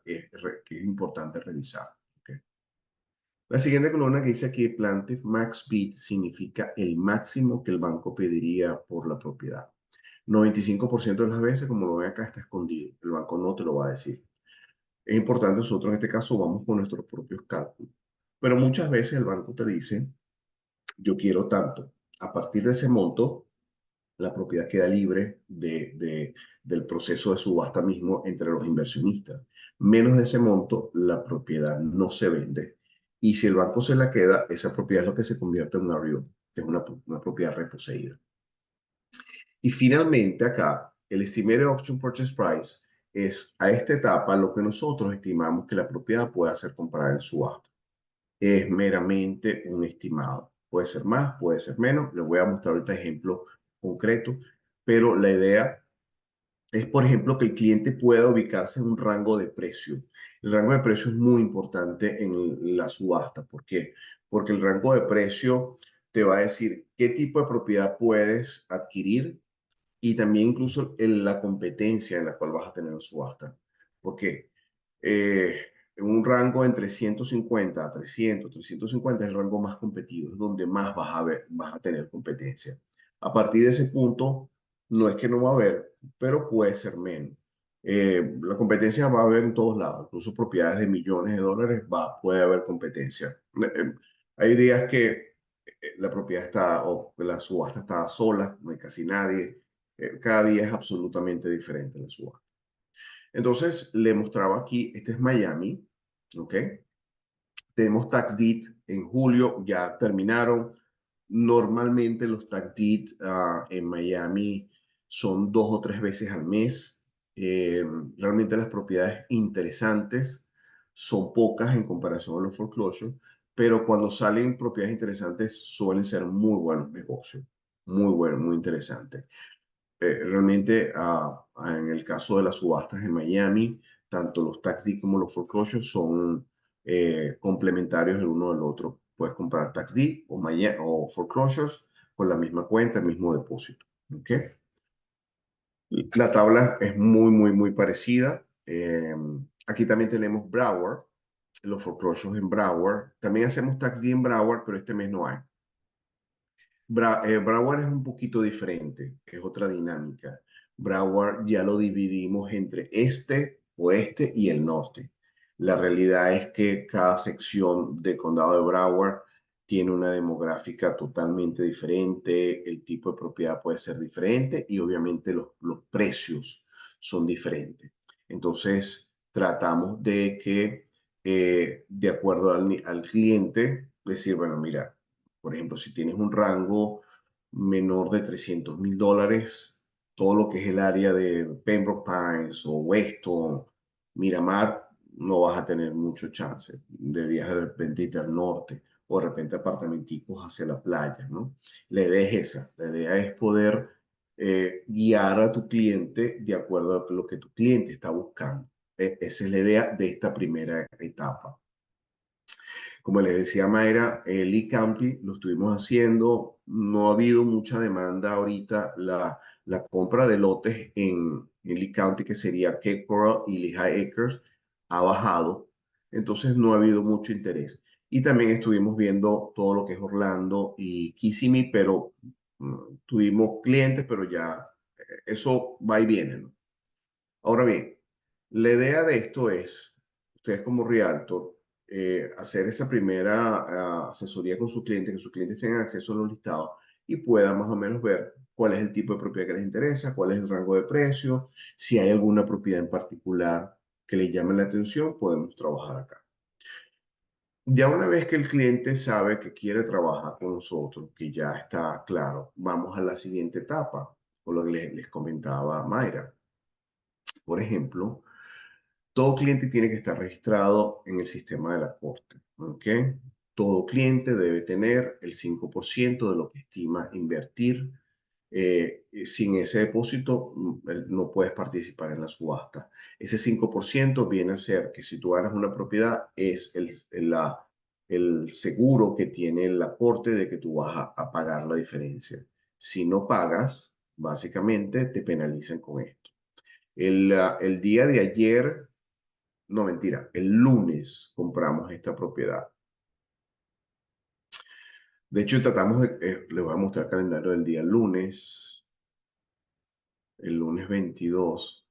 es importante revisar. ¿Okay? La siguiente columna que dice aquí, Plaintiff Max Bid, significa el máximo que el banco pediría por la propiedad. 95% de las veces, como lo ven acá, está escondido. El banco no te lo va a decir. Es importante, nosotros en este caso vamos con nuestros propios cálculos. Pero muchas veces el banco te dice, yo quiero tanto. A partir de ese monto, la propiedad queda libre del proceso de subasta mismo entre los inversionistas. Menos de ese monto, la propiedad no se vende y si el banco se la queda, esa propiedad es lo que se convierte en una REO, que es una propiedad reposeída. Y finalmente acá, el Estimated Auction Purchase Price es a esta etapa lo que nosotros estimamos que la propiedad pueda ser comprada en subasta. Es meramente un estimado. Puede ser más, puede ser menos. Les voy a mostrar ahorita ejemplos concretos, pero la idea es, por ejemplo, que el cliente pueda ubicarse en un rango de precio. El rango de precio es muy importante en la subasta. ¿Por qué? Porque el rango de precio te va a decir qué tipo de propiedad puedes adquirir y también incluso la competencia en la cual vas a tener la subasta. ¿Por qué? En un rango entre 150 a 300, 350 es el rango más competido, es donde más vas a tener competencia. A partir de ese punto, no es que no va a haber, pero puede ser menos. La competencia va a haber en todos lados, incluso propiedades de millones de dólares, puede haber competencia. Hay días que la propiedad está, o la subasta está sola, no hay casi nadie. Cada día es absolutamente diferente la subasta. Entonces, le mostraba aquí, este es Miami, ¿ok? Tenemos tax deed en julio, ya terminaron. Normalmente los tax deed en Miami son 2 o 3 veces al mes. Realmente las propiedades interesantes son pocas en comparación a los foreclosures, pero cuando salen propiedades interesantes suelen ser muy buenos negocios, muy buenos, muy interesantes. Realmente en el caso de las subastas en Miami, tanto los tax deed como los foreclosures son complementarios el uno del otro. Puedes comprar tax deed o foreclosures con la misma cuenta, el mismo depósito. ¿Okay? La tabla es muy, muy, muy parecida. Aquí también tenemos Broward, los foreclosures en Broward. También hacemos tax deed en Broward, pero este mes no hay. Broward es un poquito diferente, es otra dinámica. Broward ya lo dividimos entre este, oeste y el norte. La realidad es que cada sección del condado de Broward tiene una demográfica totalmente diferente, el tipo de propiedad puede ser diferente y obviamente los precios son diferentes. Entonces, tratamos de que, de acuerdo al cliente, decir, bueno, mira, por ejemplo, si tienes un rango menor de $300,000, todo lo que es el área de Pembroke Pines o Weston, Miramar, no vas a tener mucho chance. Deberías de repente irte al norte o de repente apartamenticos hacia la playa, ¿no? La idea es esa. La idea es poder guiar a tu cliente de acuerdo a lo que tu cliente está buscando. Esa es la idea de esta primera etapa. Como les decía Mayra, el Lee County lo estuvimos haciendo, no ha habido mucha demanda ahorita, la compra de lotes en Lee County, que sería Cape Coral y Lehigh Acres, ha bajado, entonces no ha habido mucho interés. Y también estuvimos viendo todo lo que es Orlando y Kissimmee, pero tuvimos clientes, pero ya eso va y viene, ¿no? Ahora bien, la idea de esto es, ustedes como Realtor, hacer esa primera asesoría con su cliente, que sus clientes tengan acceso a los listados y puedan más o menos ver cuál es el tipo de propiedad que les interesa, cuál es el rango de precio, si hay alguna propiedad en particular que les llame la atención, podemos trabajar acá. Ya una vez que el cliente sabe que quiere trabajar con nosotros, que ya está claro, vamos a la siguiente etapa, por lo que les comentaba Mayra. Por ejemplo, todo cliente tiene que estar registrado en el sistema de la corte, ¿ok? Todo cliente debe tener el 5% de lo que estima invertir. Sin ese depósito no puedes participar en la subasta. Ese 5% viene a ser que si tú ganas una propiedad es el seguro que tiene la corte de que tú vas a pagar la diferencia. Si no pagas, básicamente te penalizan con esto. El día de ayer, no mentira, el lunes compramos esta propiedad. De hecho, tratamos de, les voy a mostrar el calendario del día lunes, el lunes 22.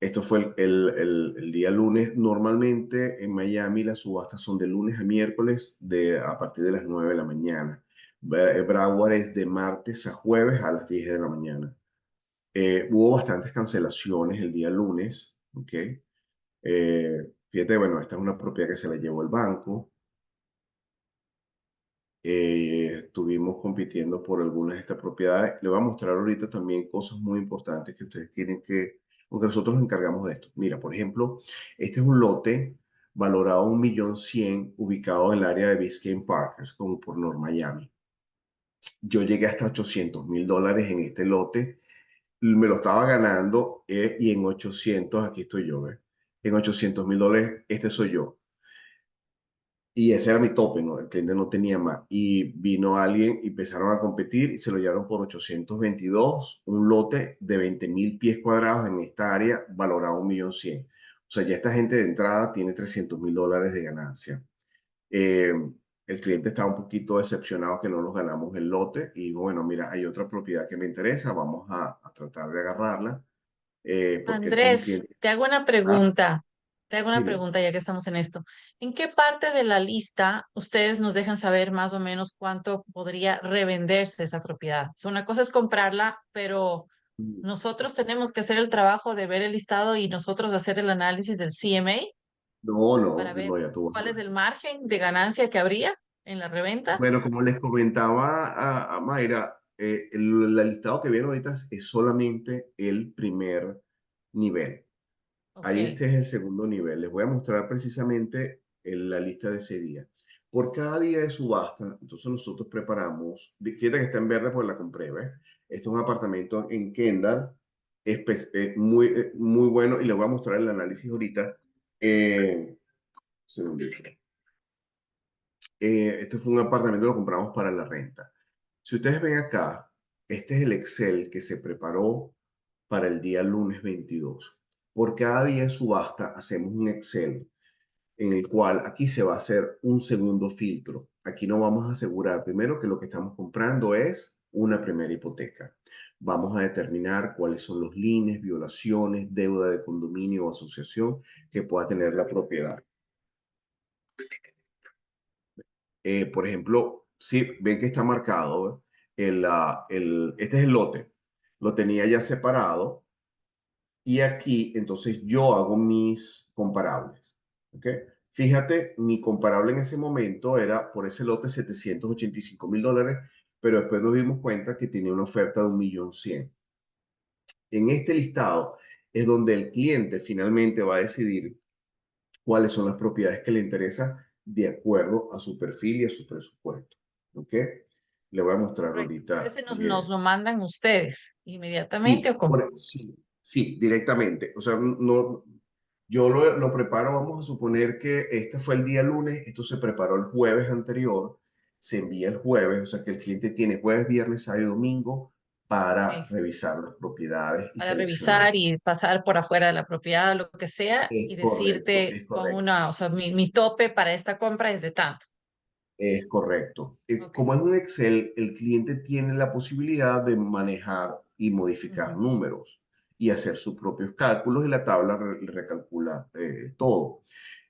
Esto fue el día lunes. Normalmente en Miami las subastas son de lunes a miércoles a partir de las 9 de la mañana. Broward es de martes a jueves a las 10 de la mañana. Hubo bastantes cancelaciones el día lunes, ¿ok? Fíjate, bueno, esta es una propiedad que se la llevó el banco. Estuvimos compitiendo por algunas de estas propiedades. Le voy a mostrar ahorita también cosas muy importantes que ustedes tienen que, porque nosotros nos encargamos de esto. Mira, por ejemplo, este es un lote valorado a 1.100.000, ubicado en el área de Biscayne Park, es como por North Miami. Yo llegué hasta $800.000 en este lote, me lo estaba ganando y en 800, aquí estoy yo, ¿ves? En $800.000, este soy yo. Y ese era mi tope, ¿no? El cliente no tenía más. Y vino alguien y empezaron a competir y se lo llevaron por 822, un lote de 20.000 pies cuadrados en esta área valorado 1.100.000. O sea, ya esta gente de entrada tiene $300.000 de ganancia. Eh, el cliente estaba un poquito decepcionado que no nos ganamos el lote y dijo, bueno, mira, hay otra propiedad que me interesa, vamos a tratar de agarrarla, porque él fue un Andrés, cliente. te hago una Ah, pregunta. Te hago una dime. pregunta ya que estamos en esto. ¿En qué parte de la lista ustedes nos dejan saber más o menos cuánto podría revenderse esa propiedad? O sea, una cosa es comprarla, pero nosotros tenemos que hacer el trabajo de ver el listado y nosotros hacer el análisis del CMA No, para no, ver no, ya tú vas a cuál es ver. el margen de ganancia que habría en la reventa. Bueno, como les comentaba a Mayra, el listado que viene ahorita es solamente el primer nivel. Ok, Ahí este es el segundo nivel. Les voy a mostrar precisamente la lista de ese día. Por cada día de subasta, entonces nosotros preparamos, fíjate que está en verde porque la compré, ¿ves? Este es un apartamento en Kendall, muy bueno y les voy a mostrar el análisis ahorita. Segundito. Este fue un apartamento que lo compramos para la renta. Si ustedes ven acá, este es el Excel que se preparó para el día lunes 22. Por cada día de subasta hacemos un Excel en el cual aquí se va a hacer un segundo filtro. Aquí no vamos a asegurar primero que lo que estamos comprando es una primera hipoteca. Vamos a determinar cuáles son los liens, violaciones, deuda de condominio o asociación que pueda tener la propiedad. Por ejemplo, si ven que está marcado, este es el lote, lo tenía ya separado y aquí entonces yo hago mis comparables. ¿Ok? Fíjate, mi comparable en ese momento era por ese lote $785.000, pero después nos dimos cuenta que tenía una oferta de 1.100.000. En este listado es donde el cliente finalmente va a decidir cuáles son las propiedades que le interesan de acuerdo a su perfil y a su presupuesto. ¿Ok? Le voy a mostrar correcto. Pero ahorita. ese nos lo mandan ustedes inmediatamente o Sí, cómo? sí, directamente. O sea, no, yo lo preparo, vamos a suponer que este fue el día lunes, esto se preparó el jueves anterior, se envía el jueves, o sea que el cliente tiene jueves, viernes, sábado y domingo para Ok. revisar las propiedades y Para seleccionar. revisar y pasar por afuera de la propiedad, lo que sea, y decirte Es con correcto. una, o sea, mi tope para esta compra es de tanto. Es correcto. Ok. Como es un Excel, el cliente tiene la posibilidad de manejar y modificar Ujú. números y hacer sus propios cálculos y la tabla recalcula todo.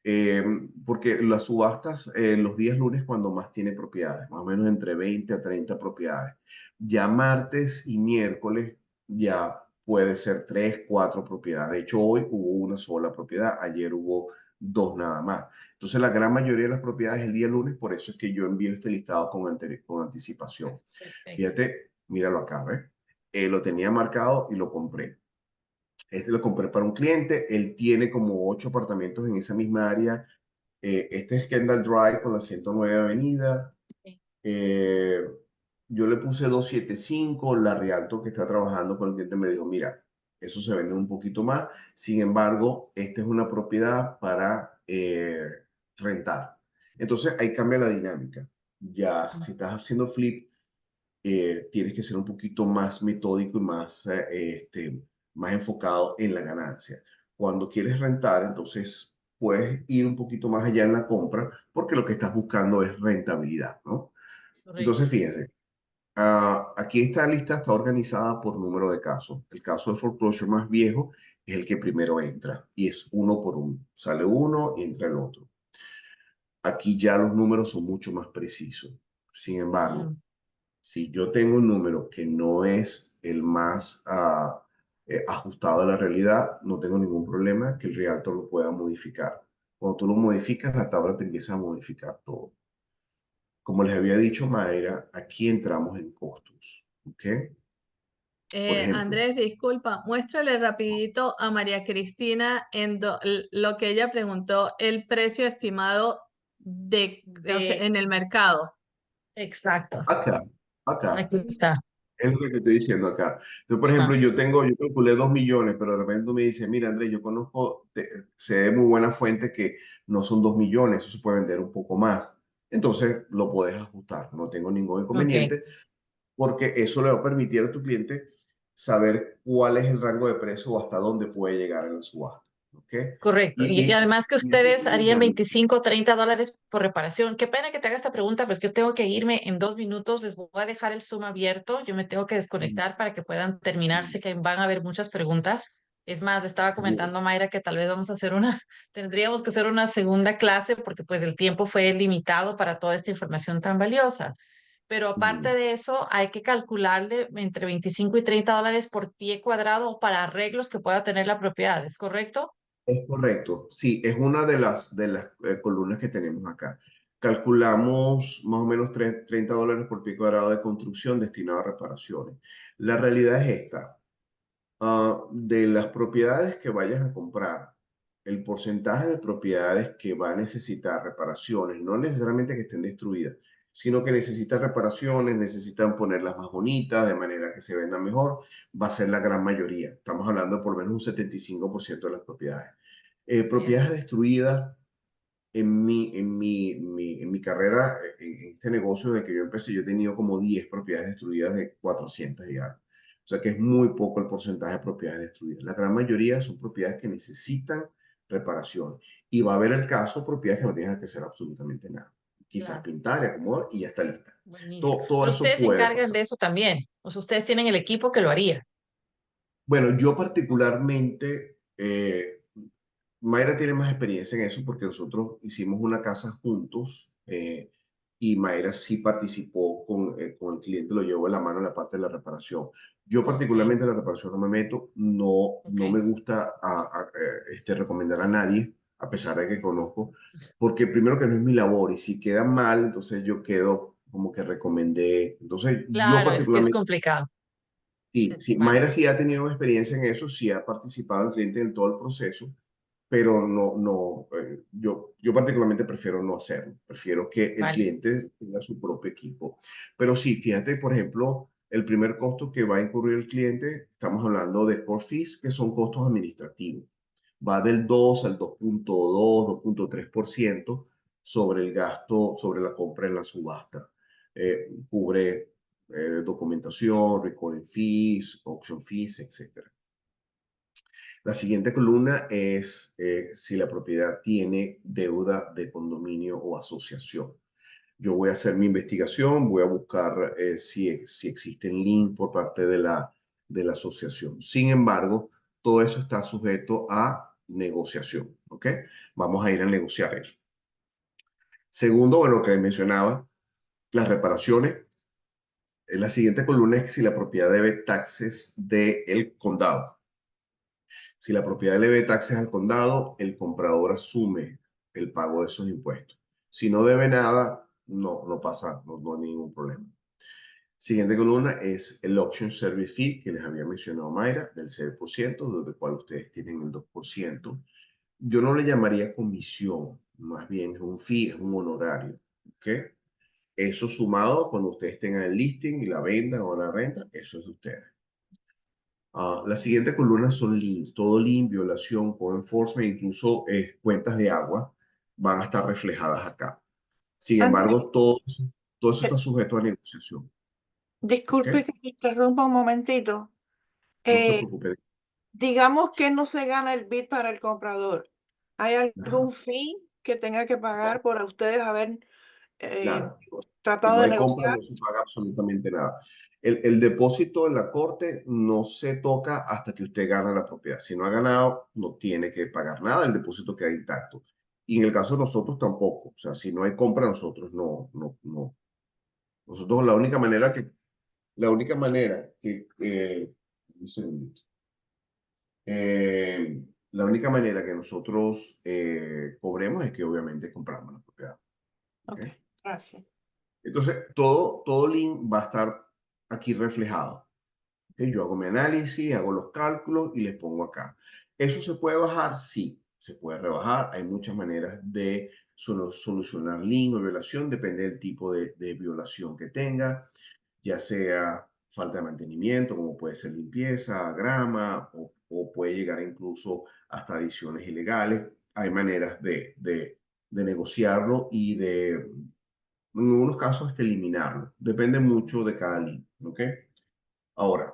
Eh, Porque las subastas los días lunes cuando más tiene propiedades, más o menos entre 20 a 30 propiedades. Ya martes y miércoles ya puede ser 3, 4 propiedades. De hecho, hoy hubo una sola propiedad, ayer hubo dos nada más. Entonces, la gran mayoría de las propiedades el día lunes, por eso es que yo envío este listado con anticipación. Perfecto. Fíjate, míralo acá, ¿ves? Lo tenía marcado y lo compré. Este lo compré para un cliente, él tiene como 8 apartamentos en esa misma área. Este es Kendall Drive con la 109 Avenida. Sí. Eh, yo le puse 275, la Rialto que está trabajando con el cliente me dijo, mira, eso se vende un poquito más, sin embargo, esta es una propiedad para rentar. Entonces ahí cambia la dinámica. Ya si estás haciendo flip, tienes que ser un poquito más metódico y más enfocado en la ganancia. Cuando quieres rentar, entonces puedes ir un poquito más allá en la compra porque lo que estás buscando es rentabilidad, ¿no? Correcto. Entonces, fíjense, aquí esta lista está organizada por número de casos. El caso de foreclosure más viejo es el que primero entra y es uno por uno. Sale uno y entra el otro. Aquí ya los números son mucho más precisos. Sin embargo, Mm, si yo tengo un número que no es el más ajustado a la realidad, no tengo ningún problema que el realtor lo pueda modificar. Cuando tú lo modificas, la tabla te empieza a modificar todo. Como les había dicho Mayra, aquí entramos en costos, ¿ok? Por ejemplo, Andrés, disculpa, muéstrale rapidito a María Cristina lo que ella preguntó, el precio estimado o sea, De, en el mercado. exacto. acá, acá, Aquí está. es lo que te estoy diciendo acá. Entonces, por Ajá. ejemplo, yo calculé 2 millones, pero de repente tú me dices, mira, Andrés, yo conozco, sé de muy buena fuente que no son 2 millones, eso se puede vender un poco más. Entonces, lo puedes ajustar, no tengo ningún Ok. inconveniente, porque eso le va a permitir a tu cliente saber cuál es el rango de precio o hasta dónde puede llegar en la subasta. ¿Ok? Correcto. Y además que Y eso es ustedes muy harían bueno. 25 o 30 dólares por reparación. Qué pena que te haga esta pregunta, pero es que yo tengo que irme en 2 minutos. Les voy a dejar el Zoom abierto. Yo me tengo que desconectar para que puedan terminarse, que van a haber muchas preguntas. Es más, le estaba Bien. comentando a Mayra que tal vez vamos a hacer tendríamos que hacer una segunda clase porque pues el tiempo fue limitado para toda esta información tan valiosa. Pero aparte Bien. de eso, hay que calcularle entre 25 y 30 dólares por pie cuadrado para arreglos que pueda tener la propiedad. ¿Es correcto? Es correcto, sí, es una de las columnas que tenemos acá. Calculamos más o menos 30 dólares por pie cuadrado de construcción destinado a reparaciones. La realidad es esta. De las propiedades que vayas a comprar, el porcentaje de propiedades que va a necesitar reparaciones, no necesariamente que estén destruidas, sino que necesitan reparaciones, necesitan ponerlas más bonitas, de manera que se vendan mejor, va a ser la gran mayoría. Estamos hablando de por lo menos un 75% de las propiedades. Así Propiedades es. destruidas, en mi carrera, en este negocio de que yo empecé, yo he tenido como 10 propiedades destruidas de 400 y algo. O sea que es muy poco el porcentaje de propiedades destruidas. La gran mayoría son propiedades que necesitan reparación. Y va a haber el caso de propiedades que no tienen que hacer absolutamente nada. Quizás Claro. pintar y acomodar y ya está lista. Buenísimo. Todo Pero eso ustedes se puede encargan pasar. de eso también. O sea, ustedes tienen el equipo que lo haría. Bueno, yo particularmente, Mayra tiene más experiencia en eso porque nosotros hicimos una casa juntos, y Mayra sí participó con el cliente, lo llevó de la mano en la parte de la reparación. Yo Ok, particularmente en la reparación no me meto, no me ok. gusta recomendar a nadie, a pesar de que conozco, porque primero que no es mi labor y si queda mal, entonces yo quedo como que recomendé. Entonces yo Claro, es que es particularmente... complicado. Sí, sí, Vale, Mayra sí ha tenido experiencia en eso, sí ha participado el cliente en todo el proceso, pero yo particularmente prefiero no hacerlo, prefiero que el vale. cliente tenga su propio equipo. Pero sí, fíjate, por ejemplo, el primer costo que va a incurrir el cliente, estamos hablando de core fees, que son costos administrativos. Va del 2 al 2.2, 2.3% sobre el gasto, sobre la compra en la subasta. Cubre documentación, recording fees, auction fees, etc. La siguiente columna es si la propiedad tiene deuda de condominio o asociación. Yo voy a hacer mi investigación, voy a buscar si existen link por parte de la asociación. Sin embargo, todo eso está sujeto a negociación, ¿ok? Vamos a ir a negociar eso. Segundo, bueno, lo que mencionaba, las reparaciones. La siguiente columna es si la propiedad debe taxes del condado. Si la propiedad le debe taxes al condado, el comprador asume el pago de esos impuestos. Si no debe nada, no pasa, no hay ningún problema. Siguiente columna es el Auction Service Fee que les había mencionado Mayra, del 6%, del cual ustedes tienen el 2%. Yo no le llamaría comisión, más bien es un fee, es un honorario. ¿Ok? Eso sumado cuando ustedes tengan el listing y la venta o la renta, eso es de ustedes. La siguiente columna son liens, todo lien, violación, co-enforcement, incluso cuentas de agua van a estar reflejadas acá. Sin Andrés, embargo, todo eso está eh, sujeto a negociación. ¿Ok? disculpe que me interrumpa un momentito. No se Eh, preocupe. digamos que no se gana el bid para el comprador. ¿Hay Ajá. algún fee que tenga que pagar por a ustedes haber Nada. Si tratado no de hay compra, negociar? no se paga absolutamente nada. El depósito en la corte no se toca hasta que usted gana la propiedad. Si no ha ganado, no tiene que pagar nada, el depósito queda intacto. Y en el caso de nosotros tampoco. O sea, si no hay compra, nosotros no. Nosotros la única manera que, un segundito. la única manera que nosotros cobremos es que obviamente compramos la propiedad. Ok, ¿Ok? gracias. Entonces, todo link va a estar aquí reflejado. ¿Ok? Yo hago mi análisis, hago los cálculos y les pongo acá. ¿Eso se puede bajar? Sí, se puede rebajar. Hay muchas maneras de solucionar link o violación, depende del tipo de violación que tenga, ya sea falta de mantenimiento, como puede ser limpieza, grama, o puede llegar incluso hasta adiciones ilegales. Hay maneras de negociarlo y en algunos casos hasta eliminarlo. Depende mucho de cada link, ¿ok? Ahora,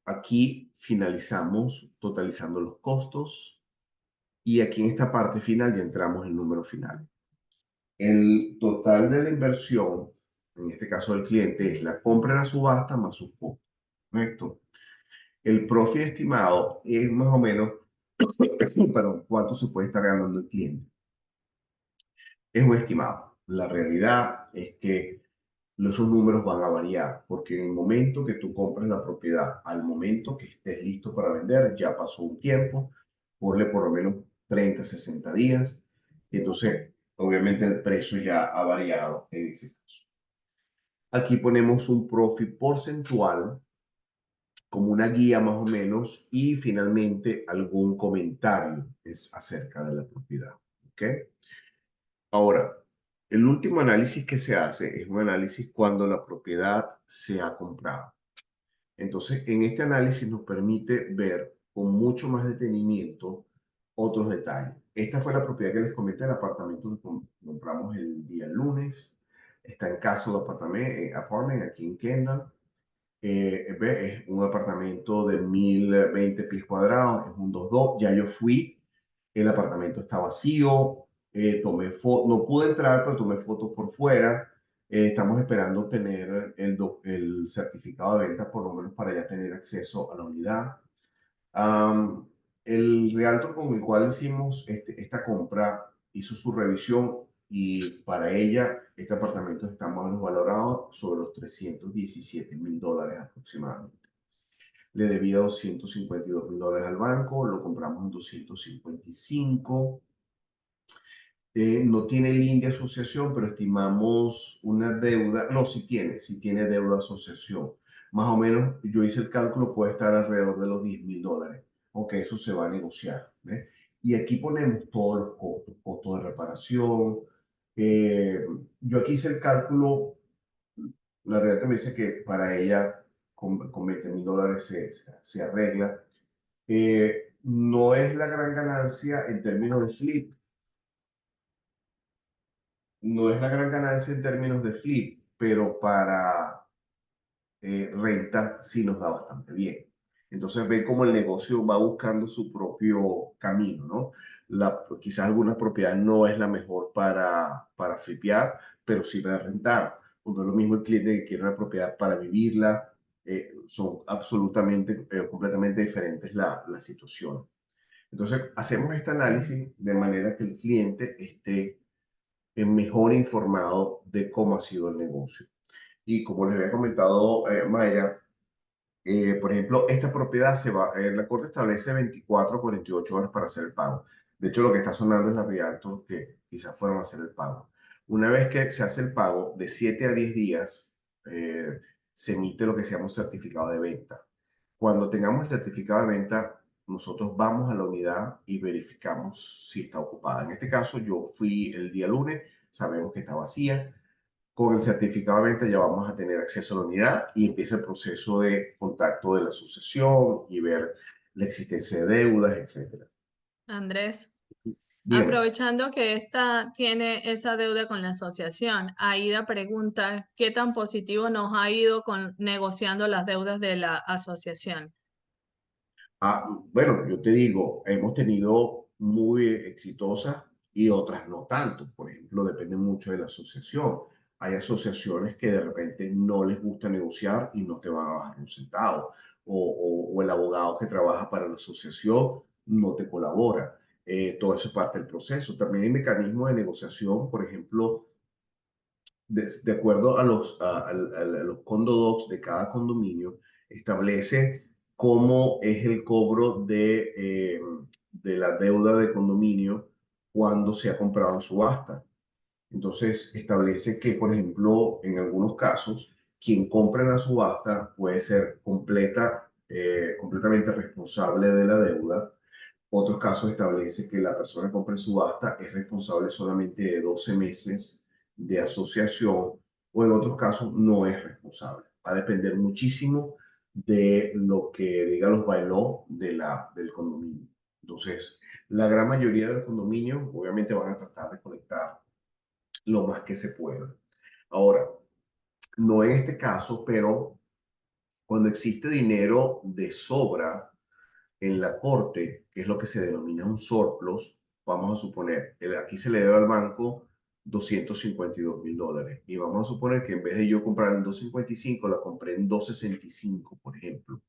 aquí finalizamos totalizando los costos y aquí en esta parte final ya entramos en número final. El total de la inversión, en este caso del cliente, es la compra en la subasta más sus costos, ¿correcto? El profit estimado es más o menos, perdón, cuánto se puede estar ganando el cliente. Es un estimado. La realidad es que esos números van a variar, porque en el momento que tú compres la propiedad, al momento que estés listo para vender, ya pasó un tiempo, ponle por lo menos 30, 60 días, y entonces obviamente el precio ya ha variado en ese caso. Aquí ponemos un profit porcentual como una guía más o menos y finalmente algún comentario acerca de la propiedad. ¿Ok? Ahora, el último análisis que se hace es un análisis cuando la propiedad se ha comprado. Entonces, en este análisis nos permite ver con mucho más detenimiento otros detalles. Esta fue la propiedad que les comenté, el apartamento que compramos el día lunes. Está en Castle Apartment aquí en Kendall. Es un apartamento de 1020 pies cuadrados, es un 2-2. Ya yo fui, el apartamento está vacío, tomé fotos, no pude entrar, pero tomé fotos por fuera. Estamos esperando tener el certificado de venta, por lo menos para ya tener acceso a la unidad. El realtor con el cual hicimos esta compra hizo su revisión y para ella este apartamento está más o menos valorado sobre los $317,000 aproximadamente. Le debía $252,000 al banco, lo compramos en 255. No tiene link de asociación, pero estimamos una deuda, no, sí tiene deuda de asociación. Más o menos, yo hice el cálculo, puede estar alrededor de los $10,000, aunque eso se va a negociar. ¿Ves? Y aquí ponemos todos los costos, costos de reparación. Yo aquí hice el cálculo, la realidad me dice que para ella con $20,000 se arregla. No es la gran ganancia en términos de flip, no es la gran ganancia en términos de flip, pero para renta sí nos da bastante bien. Entonces ven cómo el negocio va buscando su propio camino, ¿no? Quizás alguna propiedad no es la mejor para flipear, pero sí para rentar. No es lo mismo el cliente que quiere una propiedad para vivirla. Son absolutamente, completamente diferentes la situación. Entonces hacemos este análisis de manera que el cliente esté mejor informado de cómo ha sido el negocio. Y como les había comentado Mayra, por ejemplo, esta propiedad la corte establece 24 a 48 horas para hacer el pago. De hecho, lo que está sonando es la Realtor que quizás fueron a hacer el pago. Una vez que se hace el pago, de 7 a 10 días, se emite lo que se llama un certificado de venta. Cuando tengamos el certificado de venta, nosotros vamos a la unidad y verificamos si está ocupada. En este caso, yo fui el día lunes, sabemos que está vacía. Con el certificado de venta ya vamos a tener acceso a la unidad y empieza el proceso de contacto de la asociación y ver la existencia de deudas, etc. Andrés, Dígame. aprovechando que esta tiene esa deuda con la asociación, Aida pregunta, ¿qué tan positivo nos ha ido con negociando las deudas de la asociación? Bueno, yo te digo, hemos tenido muy exitosas y otras no tanto. Por ejemplo, depende mucho de la asociación. Hay asociaciones que de repente no les gusta negociar y no te van a bajar un centavo. O el abogado que trabaja para la asociación no te colabora. Todo eso es parte del proceso. También hay mecanismos de negociación, por ejemplo, de acuerdo a los condo docs de cada condominio, establece cómo es el cobro de la deuda de condominio cuando se ha comprado en subasta. Entonces, establece que, por ejemplo, en algunos casos, quien compra en la subasta puede ser completamente responsable de la deuda. Otros casos establece que la persona que compra en subasta es responsable solamente de 12 meses de asociación, o en otros casos no es responsable. Va a depender muchísimo de lo que diga los bylaws del condominio. Entonces, la gran mayoría de los condominios obviamente van a tratar de colectar lo más que se pueda. Ahora, no en este caso, pero cuando existe dinero de sobra en la corte, que es lo que se denomina un surplus, vamos a suponer, aquí se le debe al banco $252,000 y vamos a suponer que en vez de yo comprar en 255, la compré en 265, por ejemplo.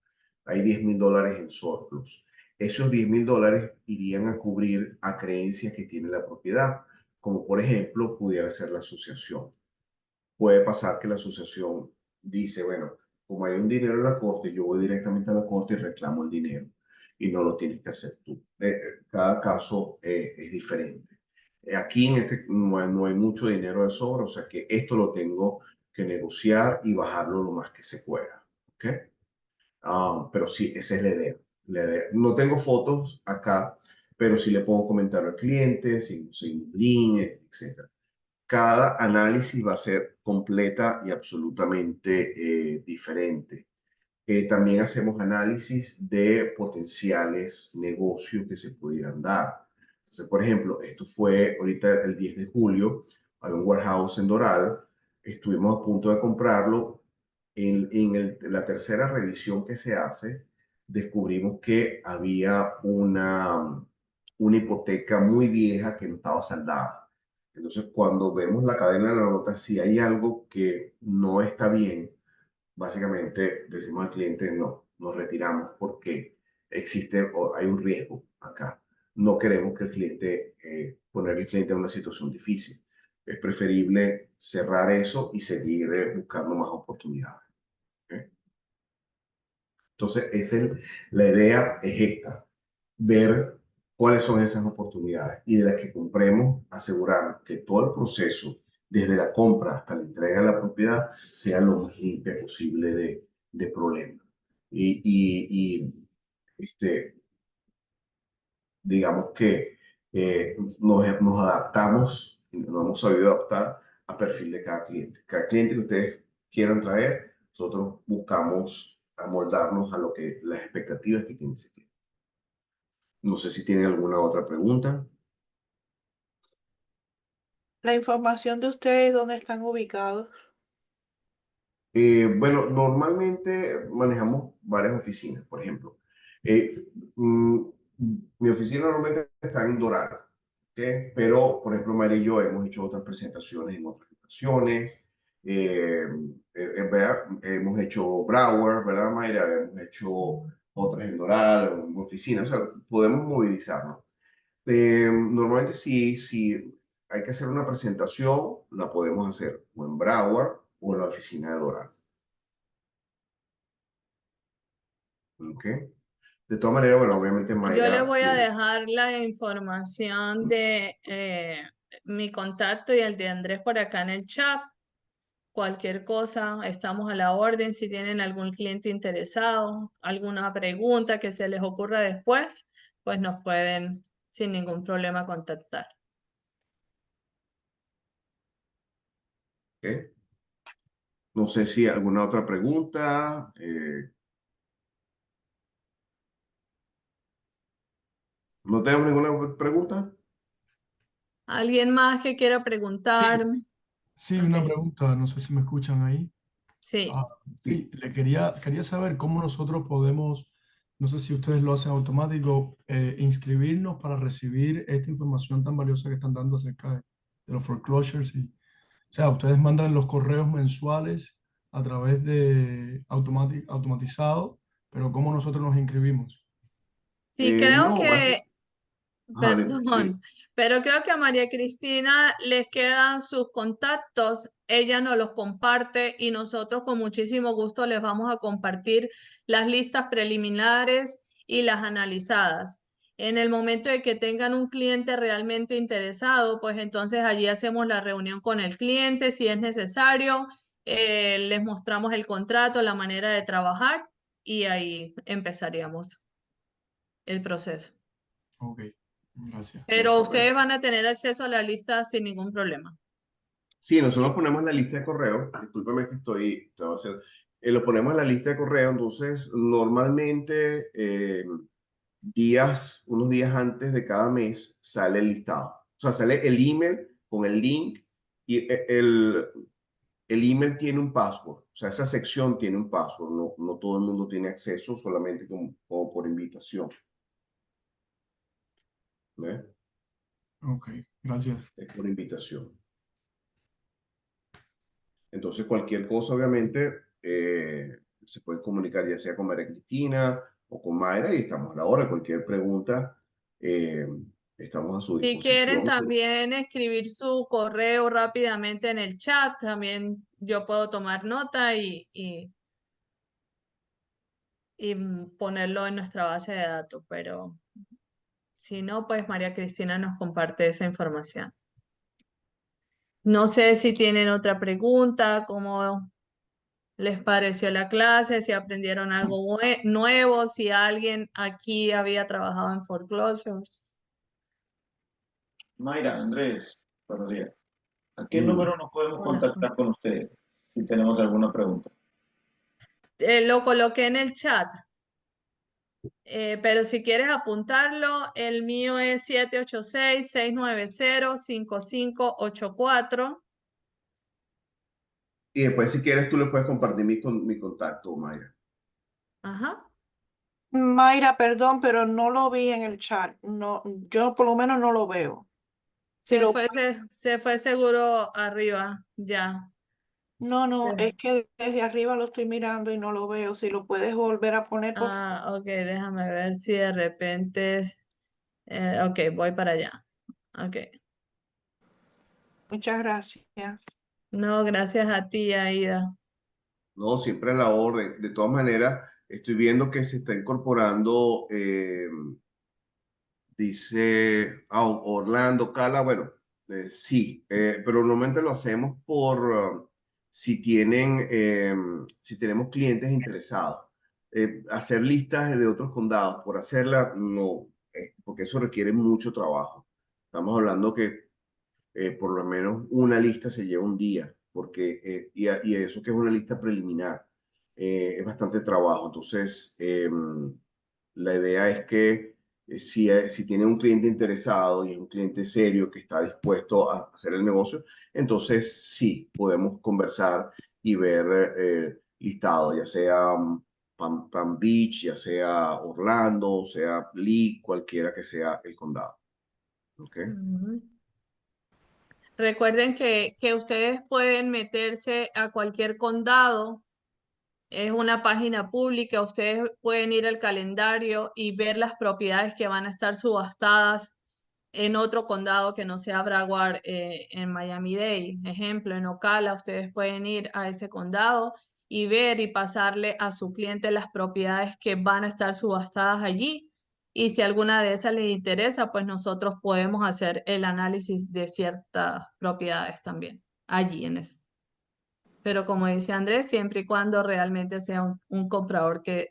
Hay $10,000 en surplus. Esos $10,000 irían a cubrir a creencias que tiene la propiedad, como por ejemplo pudiera ser la asociación. Puede pasar que la asociación dice, bueno, como hay un dinero en la corte, yo voy directamente a la corte y reclamo el dinero y no lo tienes que hacer tú. Cada caso es diferente. Aquí no hay mucho dinero de sobra, o sea que esto lo tengo que negociar y bajarlo lo más que se pueda. ¿Ok? Pero sí, esa es la idea. No tengo fotos acá, pero sí le puedo comentar al cliente, sin link, etc. Cada análisis va a ser completa y absolutamente diferente. También hacemos análisis de potenciales negocios que se pudieran dar. Entonces, por ejemplo, esto fue ahorita el 10 de julio, hay un warehouse en Doral, estuvimos a punto de comprarlo. En la tercera revisión que se hace, descubrimos que había una hipoteca muy vieja que no estaba saldada. Entonces, cuando vemos la cadena de la nota, si hay algo que no está bien, básicamente decimos al cliente, no, nos retiramos porque hay un riesgo acá. No queremos que poner al cliente en una situación difícil. Es preferible cerrar eso y seguir buscando más oportunidades. ¿Ok? Entonces, la idea es esta, ver cuáles son esas oportunidades y de las que compremos, asegurarnos que todo el proceso, desde la compra hasta la entrega de la propiedad, sea lo más limpio posible de problemas. Y digamos que nos adaptamos, nos hemos sabido adaptar al perfil de cada cliente. Cada cliente que ustedes quieran traer, nosotros buscamos amoldarnos a las expectativas que tiene ese cliente. No sé si tienen alguna otra pregunta. La información de ustedes, ¿dónde están ubicados? Bueno, normalmente manejamos varias oficinas, por ejemplo. eh, mm, Mi oficina normalmente está en Doral, ¿ok? Pero, por ejemplo, María y yo hemos hecho otras presentaciones en otras locaciones. ¿Verdad? Hemos hecho Broward, ¿verdad, Mayra? Hemos hecho otras en Doral, en oficinas, o sea, podemos movilizarnos. Normalmente si hay que hacer una presentación, la podemos hacer o en Broward o en la oficina de Doral. ¿Ok? De todas maneras, bueno, obviamente Yo les Mayra voy a tiene. dejar la información de mi contacto y el de Andrés por acá en el chat. Cualquier cosa, estamos a la orden. Si tienen algún cliente interesado, alguna pregunta que se les ocurra después, pues nos pueden sin ningún problema contactar. ¿Ok? No sé si alguna otra pregunta. ¿No tenemos ninguna pregunta? ¿Alguien más que quiera Sí, preguntarme? sí, una Ok. pregunta, no sé si me escuchan ahí. Sí. Sí, quería saber cómo nosotros podemos, no sé si ustedes lo hacen automático, inscribirnos para recibir esta información tan valiosa que están dando acerca de los foreclosures. O sea, ustedes mandan los correos mensuales a través de automatizado, pero ¿cómo nosotros nos inscribimos? Sí, creo No, que Ajá, dime. Perdón, pero creo que a María Cristina les quedan sus contactos, ella nos los comparte y nosotros con muchísimo gusto les vamos a compartir las listas preliminares y las analizadas. En el momento de que tengan un cliente realmente interesado, pues entonces allí hacemos la reunión con el cliente si es necesario, les mostramos el contrato, la manera de trabajar y ahí empezaríamos el proceso. Ok, gracias. Pero ustedes Correcto. van a tener acceso a la lista sin ningún problema. Sí, nosotros ponemos la lista de correo. Discúlpame que estoy haciendo. Lo ponemos en la lista de correo. Entonces, normalmente, unos días antes de cada mes, sale el listado. O sea, sale el email con el link y el email tiene un password. O sea, esa sección tiene un password. No todo el mundo tiene acceso, solamente como por invitación. ¿Ves? Ok, gracias. Es por invitación. Entonces, cualquier cosa, obviamente, se puede comunicar ya sea con María Cristina o con Mayra y estamos a la hora. Cualquier pregunta, estamos a su Si quieren disposición. también escribir su correo rápidamente en el chat, también yo puedo tomar nota y ponerlo en nuestra base de datos, pero si no, pues María Cristina nos comparte esa información. No sé si tienen otra pregunta, cómo les pareció la clase, si aprendieron algo nuevo, si alguien aquí había trabajado en foreclosures. Mayra, Andrés, buenos días. ¿A qué Mm. número nos podemos Hola. contactar con ustedes si tenemos alguna pregunta? Lo coloqué en el chat, pero si quieres apuntarlo, el mío es 786-690-5584. Y después, si quieres, tú le puedes compartir mi contacto, Mayra. Ajá. Mayra, perdón, pero no lo vi en el chat. No, yo por lo menos no lo veo. Si lo, Se fue seguro arriba, ya. no, Sí. es que desde arriba lo estoy mirando y no lo veo. Si lo puedes volver a poner, por favor. Ah, ok, déjame ver si de repente... ok, voy para allá. Ok. Muchas gracias. No, gracias a ti, Aida. No, siempre a la orden. De todas maneras, estoy viendo que se está incorporando, dice Orlando, Cala. Bueno, sí, pero normalmente lo hacemos por si tenemos clientes interesados. Hacer listas de otros condados, por hacerla, no, porque eso requiere mucho trabajo. Estamos hablando que por lo menos una lista se lleva un día, porque, y eso que es una lista preliminar, es bastante trabajo. Entonces, la idea es que si tiene un cliente interesado y es un cliente serio que está dispuesto a hacer el negocio, entonces sí, podemos conversar y ver listado, ya sea Palm Beach, ya sea Orlando, sea Lee, cualquiera que sea el condado. ¿Okay? Ujú. Recuerden que ustedes pueden meterse a cualquier condado. Es una página pública. Ustedes pueden ir al calendario y ver las propiedades que van a estar subastadas en otro condado que no sea Broward, en Miami-Dade. Ejemplo, en Ocala, ustedes pueden ir a ese condado y ver y pasarle a su cliente las propiedades que van a estar subastadas allí. Y si alguna de esas les interesa, pues nosotros podemos hacer el análisis de ciertas propiedades también allí en eso. Pero como dice Andrés, siempre y cuando realmente sea un comprador que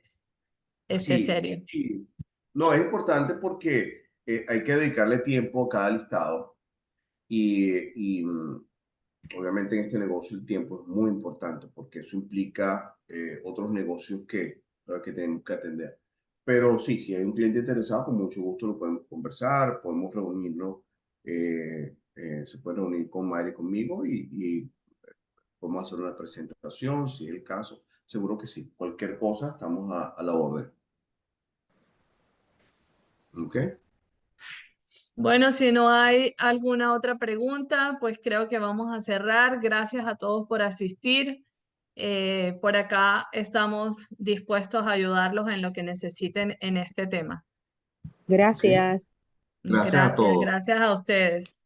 esté Sí, serio. sí. No, es importante porque hay que dedicarle tiempo a cada listado y obviamente en este negocio el tiempo es muy importante porque eso implica otros negocios que tenemos que atender. Pero sí, si hay un cliente interesado, con mucho gusto lo podemos conversar, podemos reunirnos, se puede reunir con Mayra y conmigo y podemos hacer una presentación, si es el caso. Seguro que sí. Cualquier cosa, estamos a la orden. ¿Ok? Bueno, si no hay alguna otra pregunta, pues creo que vamos a cerrar. Gracias a todos por asistir. Por acá estamos dispuestos a ayudarlos en lo que necesiten en este tema. Gracias. Gracias a todos. Gracias a ustedes.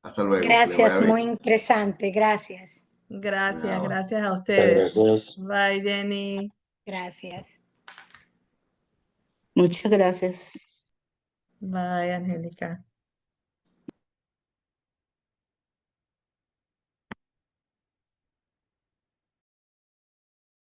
Hasta luego. Que les vaya Gracias, bien. muy interesante, gracias. Gracias, Nada. gracias a ustedes. Gracias. Bye, Jenny. Gracias. Muchas gracias. Bye, Angélica.